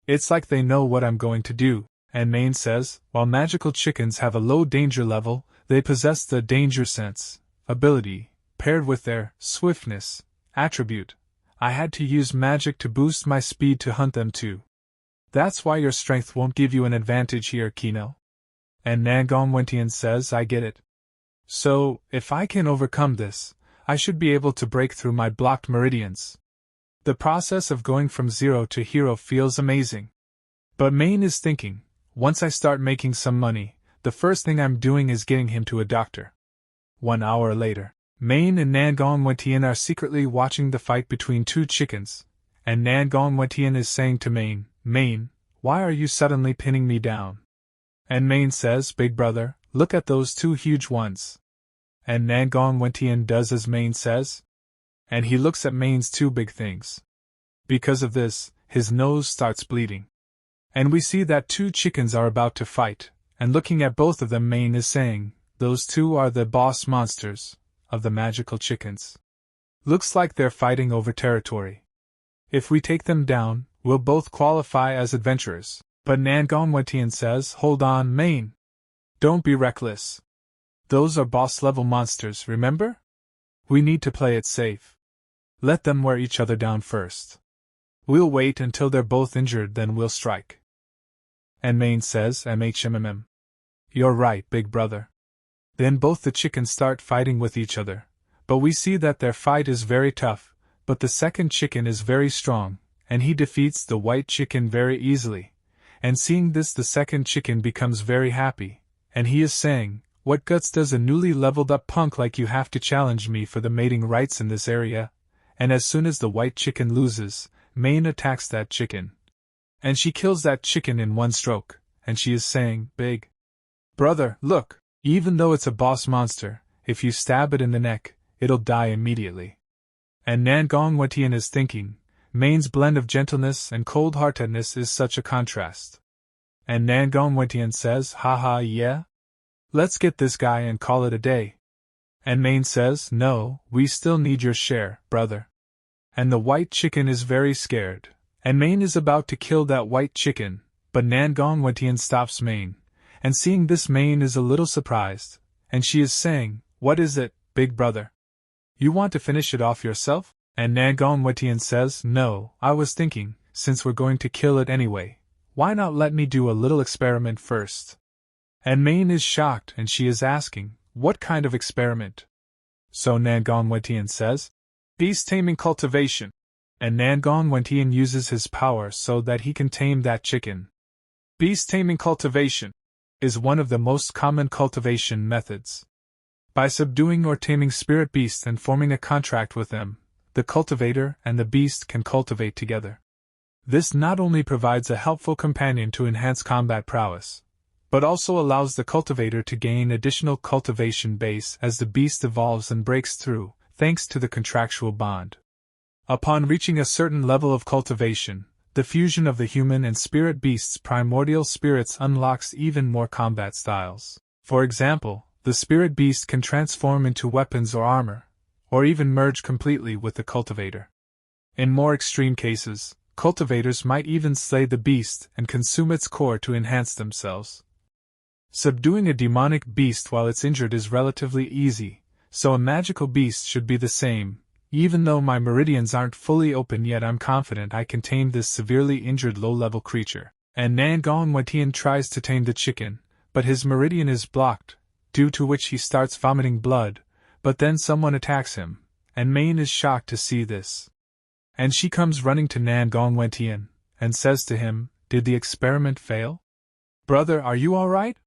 It's like they know what I'm going to do." And Mayne says, while magical chickens have a low danger level, they possess the danger sense ability, paired with their swiftness attribute. I had to use magic to boost my speed to hunt them too. That's why your strength won't give you an advantage here, Kino. And Nangong Wentian says, "I get it. So, if I can overcome this, I should be able to break through my blocked meridians. The process of going from zero to hero feels amazing." But Mayne is thinking, once I start making some money, the first thing I'm doing is getting him to a doctor. 1 hour later, Mayne and Nangong Wentian are secretly watching the fight between two chickens, and Nangong Wentian is saying to Mayne, "Mayne, why are you suddenly pinning me down?" And Mayne says, "Big brother, look at those two huge ones." And Nangong Wentian does as Mayne says. And he looks at Mayne's two big things. Because of this, his nose starts bleeding. And we see that two chickens are about to fight, and looking at both of them, Mayne is saying, "Those two are the boss monsters of the magical chickens. Looks like they're fighting over territory. If we take them down, we'll both qualify as adventurers." But Nangong Wentian says, "Hold on, Mayne. Don't be reckless. Those are boss-level monsters, remember? We need to play it safe. Let them wear each other down first. We'll wait until they're both injured, then we'll strike." And Mayne says, "MHMMM. You're right, big brother." Then both the chickens start fighting with each other, but we see that their fight is very tough, but the second chicken is very strong, and he defeats the white chicken very easily. And seeing this, the second chicken becomes very happy, and he is saying, "What guts does a newly leveled up punk like you have to challenge me for the mating rights in this area?" And as soon as the white chicken loses, Mayne attacks that chicken. And she kills that chicken in one stroke, and she is saying, "Big brother, look, even though it's a boss monster, if you stab it in the neck, it'll die immediately." And Nangong Wentian is thinking, Mayne's blend of gentleness and cold-heartedness is such a contrast. And Nangong Wentian says, "Haha, yeah? Let's get this guy and call it a day." And Mayne says, "No, we still need your share, brother." And the white chicken is very scared, and Mayne is about to kill that white chicken, but Nangong Wentian stops Mayne, and seeing this, Mayne is a little surprised, and she is saying, "What is it, big brother? You want to finish it off yourself?" And Nangong Wentian says, "No, I was thinking, since we're going to kill it anyway, why not let me do a little experiment first?" And Mayne is shocked, and she is asking, "What kind of experiment?" So Nangong Wentian says, "Beast taming cultivation." And Nangong Wentian uses his power so that he can tame that chicken. Beast taming cultivation is one of the most common cultivation methods. By subduing or taming spirit beasts and forming a contract with them, the cultivator and the beast can cultivate together. This not only provides a helpful companion to enhance combat prowess, but also allows the cultivator to gain additional cultivation base as the beast evolves and breaks through, thanks to the contractual bond. Upon reaching a certain level of cultivation, the fusion of the human and spirit beast's primordial spirits unlocks even more combat styles. For example, the spirit beast can transform into weapons or armor, or even merge completely with the cultivator. In more extreme cases, cultivators might even slay the beast and consume its core to enhance themselves. Subduing a demonic beast while it's injured is relatively easy, so a magical beast should be the same. Even though my meridians aren't fully open yet, I'm confident I can tame this severely injured low-level creature. And Nangong Wentian tries to tame the chicken, but his meridian is blocked, due to which he starts vomiting blood, but then someone attacks him, and Mayne is shocked to see this. And she comes running to Nangong Wentian, and says to him, "Did the experiment fail? Brother, are you alright?"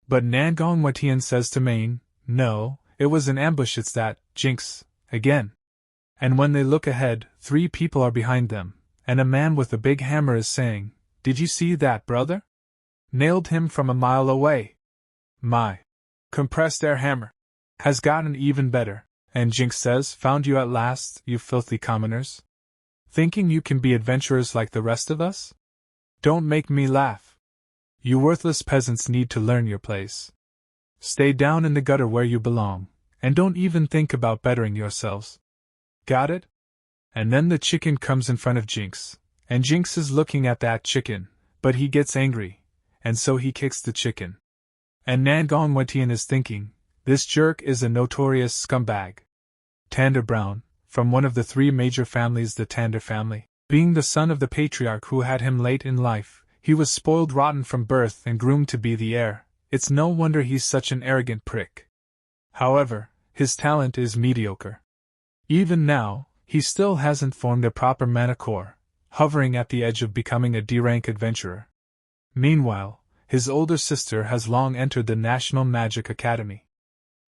But Nangong Wentian says to Mayne, "No, it was an ambush, it's that, jinx, again." And when they look ahead, 3 people are behind them, and a man with a big hammer is saying, "Did you see that, brother? Nailed him from a mile away. My Compressed air hammer. Has gotten even better. And Jinx says, found you at last, you filthy commoners. Thinking you can be adventurers like the rest of us? Don't make me laugh. You worthless peasants need to learn your place. Stay down in the gutter where you belong, and don't even think about bettering yourselves. Got it? And then the chicken comes in front of Jinx, and Jinx is looking at that chicken, but he gets angry, and so he kicks the chicken. And Nangong Wentian is thinking, this jerk is a notorious scumbag. Tander Brown, from one of the three major families, the Tander family. Being the son of the patriarch who had him late in life, he was spoiled rotten from birth and groomed to be the heir. It's no wonder he's such an arrogant prick. However, his talent is mediocre. Even now, he still hasn't formed a proper mana core, hovering at the edge of becoming a D-rank adventurer. Meanwhile, his older sister has long entered the National Magic Academy.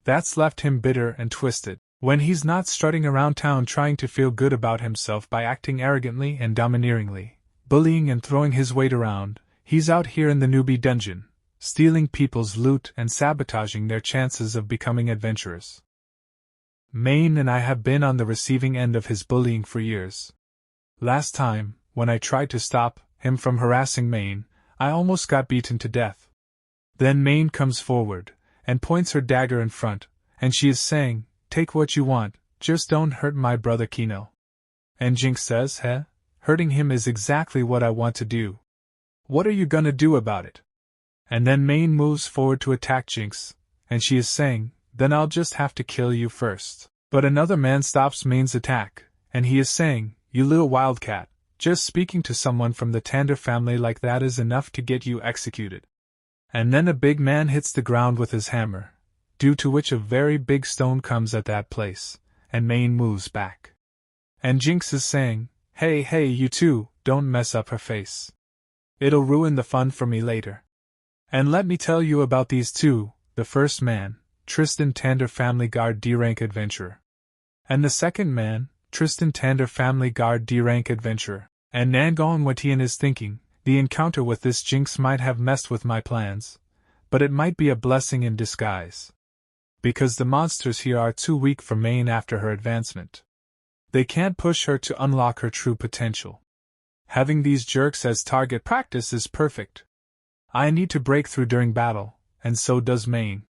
That's left him bitter and twisted. When he's not strutting around town trying to feel good about himself by acting arrogantly and domineeringly, bullying and throwing his weight around, he's out here in the newbie dungeon, stealing people's loot and sabotaging their chances of becoming adventurers. Mayne and I have been on the receiving end of his bullying for years. Last time, when I tried to stop him from harassing Mayne, I almost got beaten to death. Then Mayne comes forward, and points her dagger in front, and she is saying, take what you want, just don't hurt my brother Kino. And Jinx says, hurting him is exactly what I want to do. What are you gonna do about it? And then Mayne moves forward to attack Jinx, and she is saying, then I'll just have to kill you first. But another man stops Mayne's attack, and he is saying, you little wildcat, just speaking to someone from the Tander family like that is enough to get you executed. And then a big man hits the ground with his hammer, due to which a very big stone comes at that place, and Mayne moves back. And Jinx is saying, hey you two, don't mess up her face. It'll ruin the fun for me later. And let me tell you about these two, the first man, Tristan Tander Family Guard D-Rank Adventurer. And the second man, Tristan Tander Family Guard D-Rank Adventurer. And Nangong Wentian is thinking, the encounter with this Jinx might have messed with my plans, but it might be a blessing in disguise. Because the monsters here are too weak for Mayne after her advancement. They can't push her to unlock her true potential. Having these jerks as target practice is perfect. I need to break through during battle, and so does Mayne.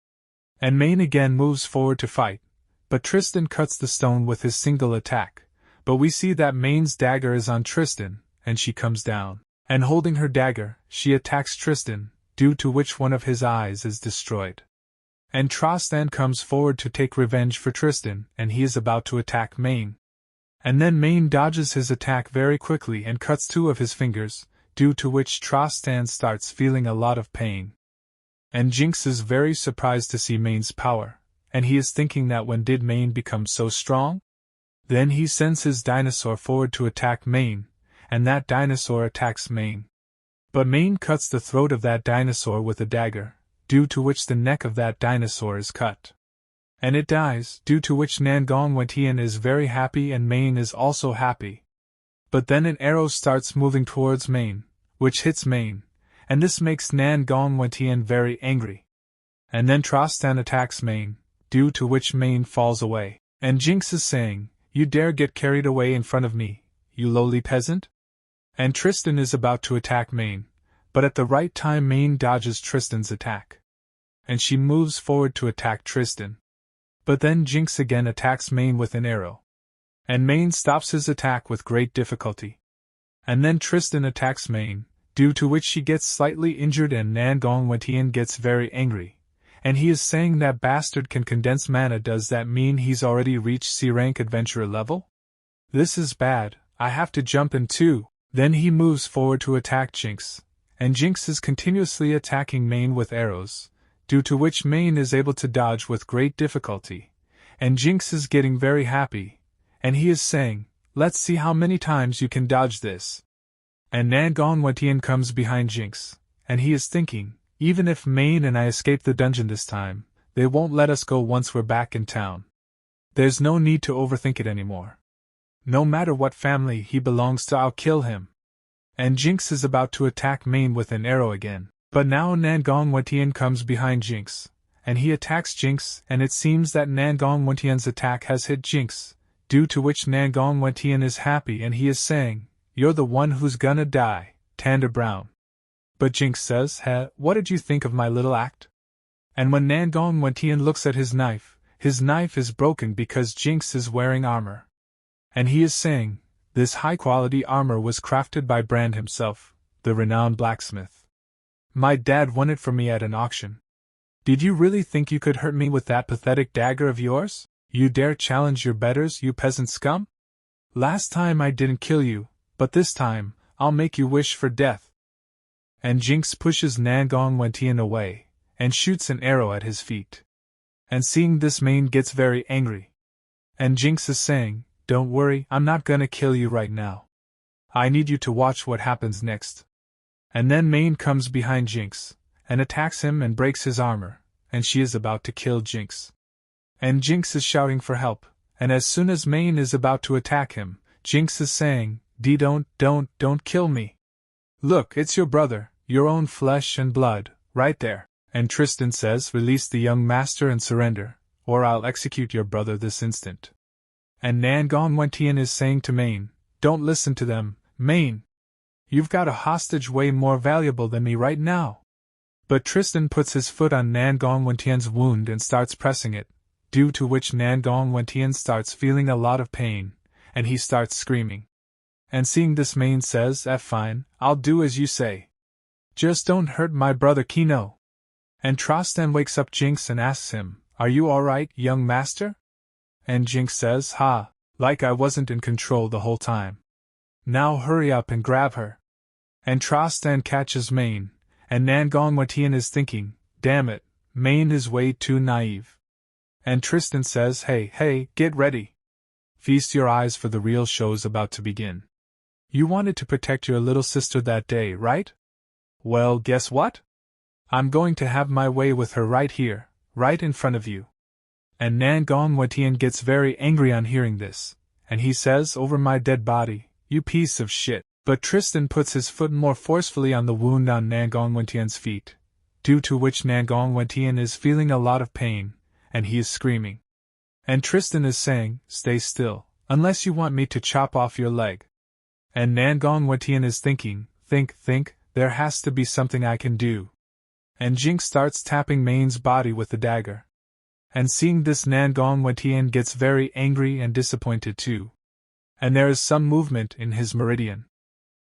And Mayne again moves forward to fight, but Tristan cuts the stone with his single attack, but we see that Mayne's dagger is on Tristan, and she comes down, and holding her dagger, she attacks Tristan, due to which one of his eyes is destroyed. And Tristan comes forward to take revenge for Tristan, and he is about to attack Mayne. And then Mayne dodges his attack very quickly and cuts two of his fingers, due to which Tristan starts feeling a lot of pain. And Jinx is very surprised to see Mayne's power, and he is thinking that when did Mayne become so strong? Then he sends his dinosaur forward to attack Mayne, and that dinosaur attacks Mayne. But Mayne cuts the throat of that dinosaur with a dagger, due to which the neck of that dinosaur is cut. And it dies, due to which Nangong Wentian is very happy and Mayne is also happy. But then an arrow starts moving towards Mayne, which hits Mayne, and this makes Nangong Wentian very angry. And then Tristan attacks Mayne, due to which Mayne falls away, and Jinx is saying, you dare get carried away in front of me, you lowly peasant? And Tristan is about to attack Mayne, but at the right time Mayne dodges Tristan's attack. And she moves forward to attack Tristan. But then Jinx again attacks Mayne with an arrow. And Mayne stops his attack with great difficulty. And then Tristan attacks Mayne, due to which she gets slightly injured and Nangong Wentian gets very angry. And he is saying that bastard can condense mana. Does that mean he's already reached C-rank adventurer level? This is bad, I have to jump in too. Then he moves forward to attack Jinx, and Jinx is continuously attacking Mayne with arrows, due to which Mayne is able to dodge with great difficulty, and Jinx is getting very happy, and he is saying, let's see how many times you can dodge this. And Nangong Wentian comes behind Jinx, and he is thinking, even if Mayne and I escape the dungeon this time, they won't let us go once we're back in town. There's no need to overthink it anymore. No matter what family he belongs to, I'll kill him. And Jinx is about to attack Mayne with an arrow again, but now Nangong Wentian comes behind Jinx, and he attacks Jinx, and it seems that Nangong Wentian's attack has hit Jinx, due to which Nangong Wentian is happy and he is saying, "You're the one who's gonna die, Tanda Brown." But Jinx says, "What did you think of my little act?" And when Nangong Wentian looks at his knife is broken because Jinx is wearing armor. And he is saying, "This high-quality armor was crafted by Brand himself, the renowned blacksmith. My dad won it for me at an auction. Did you really think you could hurt me with that pathetic dagger of yours? You dare challenge your betters, you peasant scum? Last time I didn't kill you, but this time, I'll make you wish for death." And Jinx pushes Nangong Wentian away, and shoots an arrow at his feet. And seeing this, Mayne gets very angry. And Jinx is saying, "Don't worry, I'm not gonna kill you right now. I need you to watch what happens next." And then Mayne comes behind Jinx, and attacks him and breaks his armor, and she is about to kill Jinx. And Jinx is shouting for help, and as soon as Mayne is about to attack him, Jinx is saying, Don't kill me. Look, it's your brother, your own flesh and blood, right there." And Tristan says, "Release the young master and surrender, or I'll execute your brother this instant." And Nangong Wentian is saying to Mayne, "Don't listen to them, Mayne. You've got a hostage way more valuable than me right now." But Tristan puts his foot on Nangong Wentian's wound and starts pressing it, due to which Nangong Wentian starts feeling a lot of pain, and he starts screaming. And seeing this, Mayne says, "Fine, I'll do as you say. Just don't hurt my brother Kino." And Tristan wakes up Jinx and asks him, "Are you alright, young master?" And Jinx says, "Like I wasn't in control the whole time. Now hurry up and grab her." And Tristan catches Mayne, and Nangong Wentian is thinking, "Damn it, Mayne is way too naive." And Tristan says, Hey, get ready. Feast your eyes, for the real show's about to begin. You wanted to protect your little sister that day, right? Well, guess what? I'm going to have my way with her right here, right in front of you." And Nangong Wentian gets very angry on hearing this, and he says, "Over my dead body, you piece of shit." But Tristan puts his foot more forcefully on the wound on Nangong Wentian's feet, due to which Nangong Wentian is feeling a lot of pain, and he is screaming. And Tristan is saying, "Stay still, unless you want me to chop off your leg." And Nangong Wentian is thinking, Think, there has to be something I can do." And Jinx starts tapping Mayne's body with the dagger. And seeing this, Nangong Wentian gets very angry and disappointed too. And there is some movement in his meridian.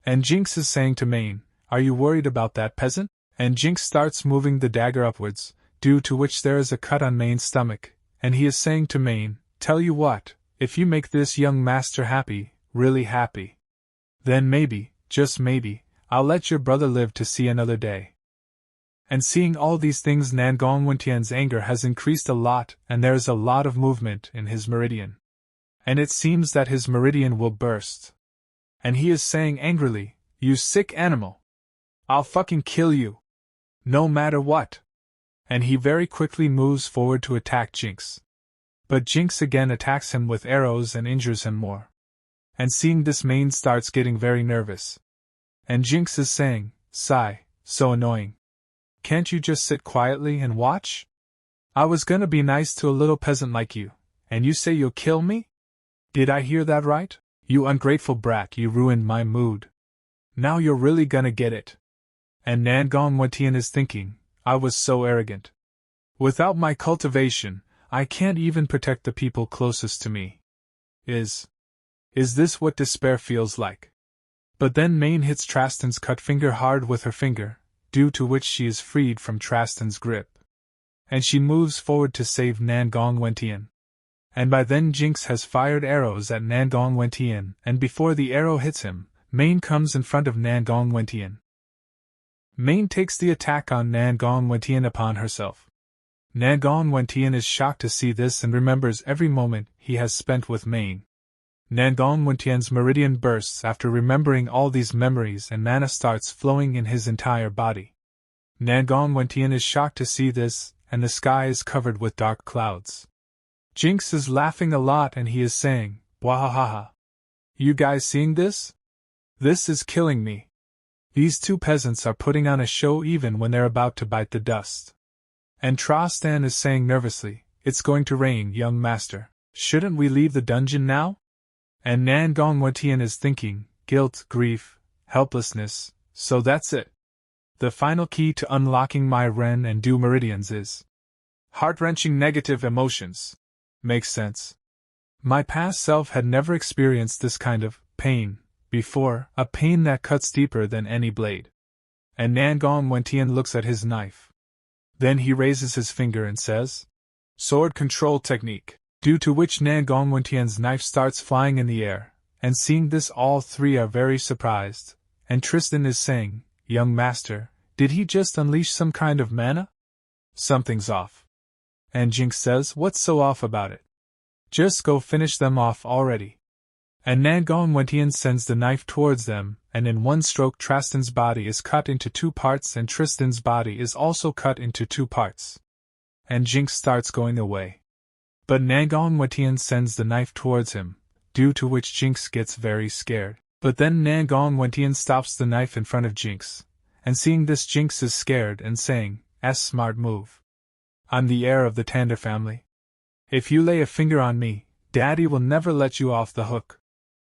And Jinx is saying to Mayne, "Are you worried about that peasant?" And Jinx starts moving the dagger upwards, due to which there is a cut on Mayne's stomach, and he is saying to Mayne, "Tell you what, if you make this young master happy, really happy, then maybe, just maybe, I'll let your brother live to see another day." And seeing all these things, Nangong Wentian's anger has increased a lot, and there is a lot of movement in his meridian. And it seems that his meridian will burst. And he is saying angrily, "You sick animal! I'll fucking kill you! No matter what!" And he very quickly moves forward to attack Jinx. But Jinx again attacks him with arrows and injures him more. And seeing this, Mayne starts getting very nervous. And Jinx is saying, "Sigh, so annoying. Can't you just sit quietly and watch? I was gonna be nice to a little peasant like you, and you say you'll kill me? Did I hear that right? You ungrateful brat, you ruined my mood. Now you're really gonna get it." And Nangong Wentian is thinking, "I was so arrogant. Without my cultivation, I can't even protect the people closest to me. Is this what despair feels like?" But then Mayne hits Tristan's cut finger hard with her finger, due to which she is freed from Tristan's grip. And she moves forward to save Nangong Wentian. And by then Jinx has fired arrows at Nangong Wentian, and before the arrow hits him, Mayne comes in front of Nangong Wentian. Mayne takes the attack on Nangong Wentian upon herself. Nangong Wentian is shocked to see this and remembers every moment he has spent with Mayne. Nangong Wentian's meridian bursts after remembering all these memories, and mana starts flowing in his entire body. Nangong Wentian is shocked to see this, and the sky is covered with dark clouds. Jinx is laughing a lot and he is saying, "Wahahaha. You guys seeing this? This is killing me. These two peasants are putting on a show even when they're about to bite the dust." And Trostan is saying nervously, "It's going to rain, young master. Shouldn't we leave the dungeon now?" And Nangong Wentian is thinking, guilt, grief, helplessness, so that's it. The final key to unlocking my Ren and Du meridians is heart-wrenching negative emotions. Makes sense. My past self had never experienced this kind of pain before, a pain that cuts deeper than any blade. And Nangong Wentian looks at his knife. Then he raises his finger and says, "Sword control technique," due to which Nangong Wentian's knife starts flying in the air, and seeing this all three are very surprised, and Tristan is saying, "Young master, did he just unleash some kind of mana? Something's off." And Jinx says, "What's so off about it? Just go finish them off already." And Nangong Wentian sends the knife towards them, and in one stroke Tristan's body is cut into 2 parts and Tristan's body is also cut into 2 parts. And Jinx starts going away. But Nangong Wentian sends the knife towards him, due to which Jinx gets very scared. But then Nangong Wentian stops the knife in front of Jinx, and seeing this Jinx is scared and saying, "Smart move. I'm the heir of the Tander family. If you lay a finger on me, Daddy will never let you off the hook."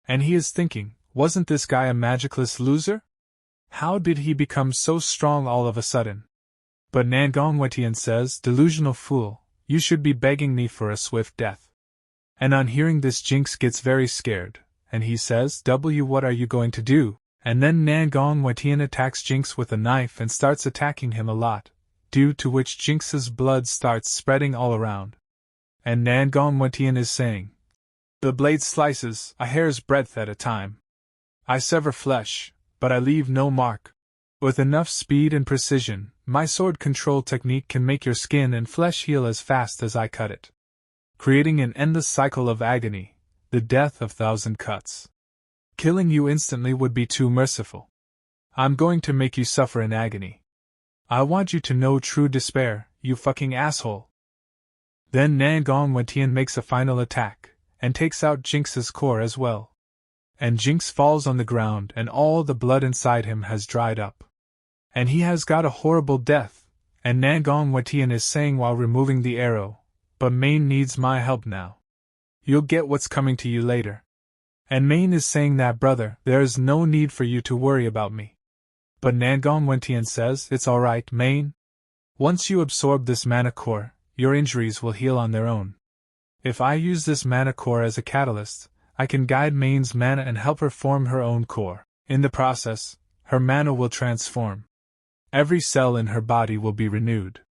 And he is thinking, wasn't this guy a magicless loser? How did he become so strong all of a sudden? But Nangong Wentian says, "Delusional fool, you should be begging me for a swift death." And on hearing this Jinx gets very scared, and he says, "What are you going to do?" And then Nangong Wentian attacks Jinx with a knife and starts attacking him a lot, due to which Jinx's blood starts spreading all around. And Nangong Wentian is saying, "The blade slices a hair's breadth at a time. I sever flesh, but I leave no mark. With enough speed and precision, my sword control technique can make your skin and flesh heal as fast as I cut it, creating an endless cycle of agony, the death of 1,000 cuts. Killing you instantly would be too merciful. I'm going to make you suffer in agony. I want you to know true despair, you fucking asshole." Then Nangong Wentian makes a final attack, and takes out Jinx's core as well. And Jinx falls on the ground and all the blood inside him has dried up. And he has got a horrible death, and Nangong Wentian is saying while removing the arrow, "But Mayne needs my help now. You'll get what's coming to you later." And Mayne is saying that, "Brother, there is no need for you to worry about me." But Nangong Wentian says, "It's alright, Mayne. Once you absorb this mana core, your injuries will heal on their own. If I use this mana core as a catalyst, I can guide Mayne's mana and help her form her own core. In the process, her mana will transform. Every cell in her body will be renewed.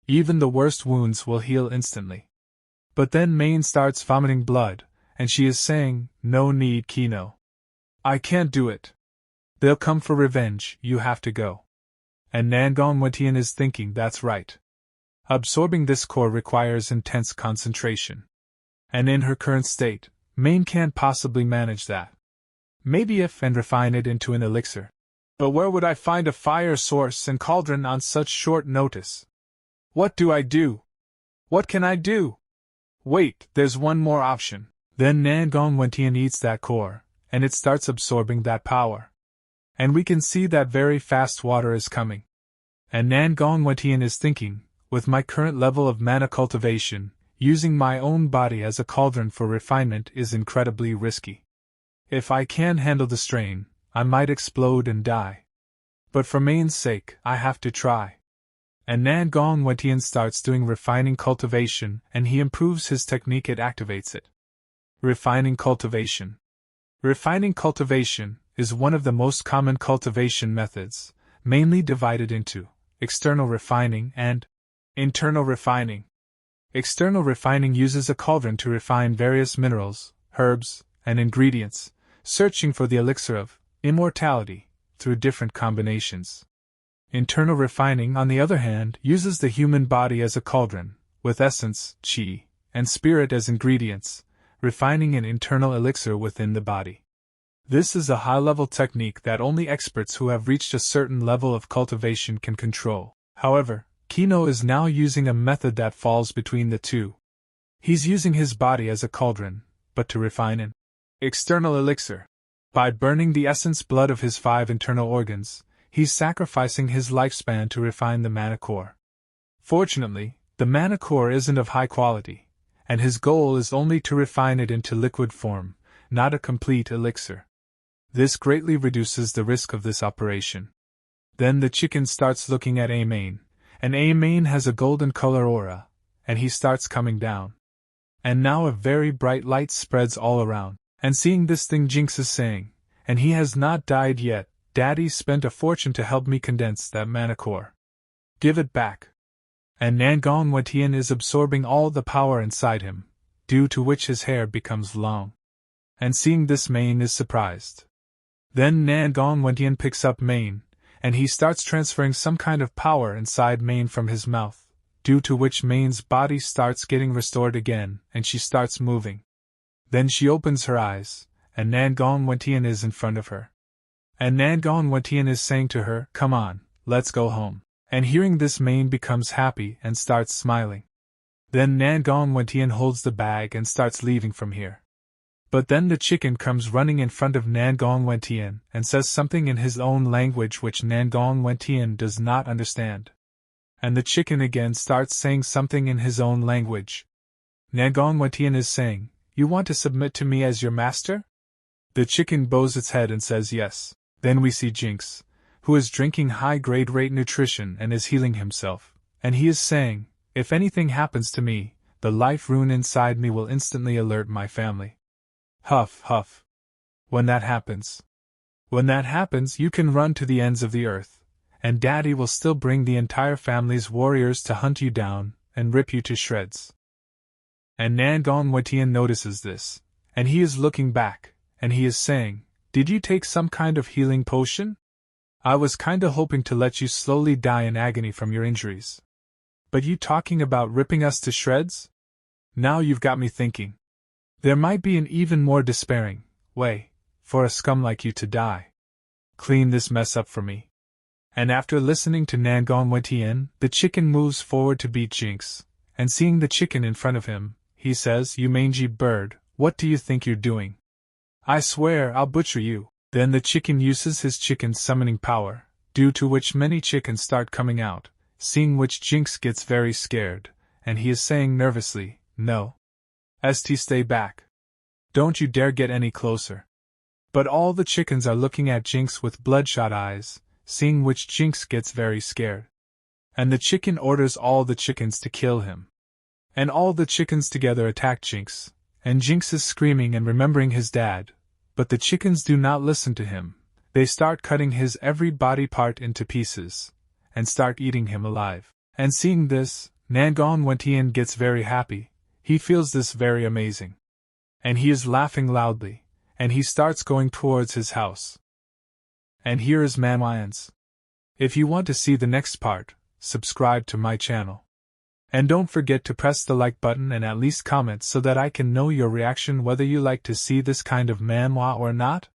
Even the worst wounds will heal instantly." But then Mayne starts vomiting blood, and she is saying, "No need, Kino. I can't do it. They'll come for revenge, you have to go." And Nangong Wentian is thinking, that's right. Absorbing this core requires intense concentration. And in her current state, Mayne can't possibly manage that. Maybe if and refine it into an elixir. But where would I find a fire source and cauldron on such short notice? What do I do? What can I do? Wait, there's one more option. Then Nangong Wentian eats that core, and it starts absorbing that power. And we can see that very fast water is coming. And Nangong Wentian is thinking, with my current level of mana cultivation, using my own body as a cauldron for refinement is incredibly risky. If I can't handle the strain, I might explode and die. But for Mayne's sake, I have to try. And Nangong Wentian starts doing refining cultivation, and he improves his technique, it activates it. Refining cultivation. Refining cultivation is one of the most common cultivation methods, mainly divided into external refining and internal refining. External refining uses a cauldron to refine various minerals, herbs, and ingredients, searching for the elixir of immortality through different combinations. Internal refining, on the other hand, uses the human body as a cauldron, with essence, chi, and spirit as ingredients, refining an internal elixir within the body. This is a high-level technique that only experts who have reached a certain level of cultivation can control. However, Kino is now using a method that falls between the two. He's using his body as a cauldron, but to refine an external elixir. By burning the essence blood of his 5 internal organs, he's sacrificing his lifespan to refine the mana core. Fortunately, the mana core isn't of high quality, and his goal is only to refine it into liquid form, not a complete elixir. This greatly reduces the risk of this operation. Then the chicken starts looking at Mayne, and Mayne has a golden color aura, and he starts coming down. And now a very bright light spreads all around, and seeing this thing Jinx is saying, and he has not died yet, Daddy spent a fortune to help me condense that mana core. Give it back. And Nangon Wentian is absorbing all the power inside him, due to which his hair becomes long. And seeing this Mayne is surprised. Then Nangon Wentian picks up Mayne, and he starts transferring some kind of power inside Mayne from his mouth, due to which Mayne's body starts getting restored again, and she starts moving. Then she opens her eyes, and Nangon Wentian is in front of her. And Nangon Wentian is saying to her, "Come on, let's go home." And hearing this Mayne becomes happy and starts smiling. Then Nangon Wentian holds the bag and starts leaving from here. But then the chicken comes running in front of Nangon Wentian and says something in his own language which Nangon Wentian does not understand. And the chicken again starts saying something in his own language. Nangon Wentian is saying, "You want to submit to me as your master?" The chicken bows its head and says yes. Then we see Jinx, who is drinking high-grade rate nutrition and is healing himself, and he is saying, "If anything happens to me, the life rune inside me will instantly alert my family." Huff, huff. When that happens, you can run to the ends of the earth, and Daddy will still bring the entire family's warriors to hunt you down and rip you to shreds. And Nangon Wentian notices this, and he is looking back, and he is saying, "Did you take some kind of healing potion? I was kinda hoping to let you slowly die in agony from your injuries. But you talking about ripping us to shreds? Now you've got me thinking. There might be an even more despairing way for a scum like you to die. Clean this mess up for me." And after listening to Nangon Wentian, the chicken moves forward to beat Jinx, and seeing the chicken in front of him, he says, "You mangy bird, what do you think you're doing? I swear I'll butcher you." Then the chicken uses his chicken summoning power, due to which many chickens start coming out, seeing which Jinx gets very scared, and he is saying nervously, "No. St, stay back. Don't you dare get any closer." But all the chickens are looking at Jinx with bloodshot eyes, seeing which Jinx gets very scared. And the chicken orders all the chickens to kill him. And all the chickens together attack Jinx, and Jinx is screaming and remembering his dad, but the chickens do not listen to him. They start cutting his every body part into pieces, and start eating him alive. And seeing this, Nangon Wentian gets very happy. He feels this very amazing. And he is laughing loudly, and he starts going towards his house. And here is Manhwa ends. If you want to see the next part, subscribe to my channel. And don't forget to press the like button and at least comment so that I can know your reaction whether you like to see this kind of manhwa or not.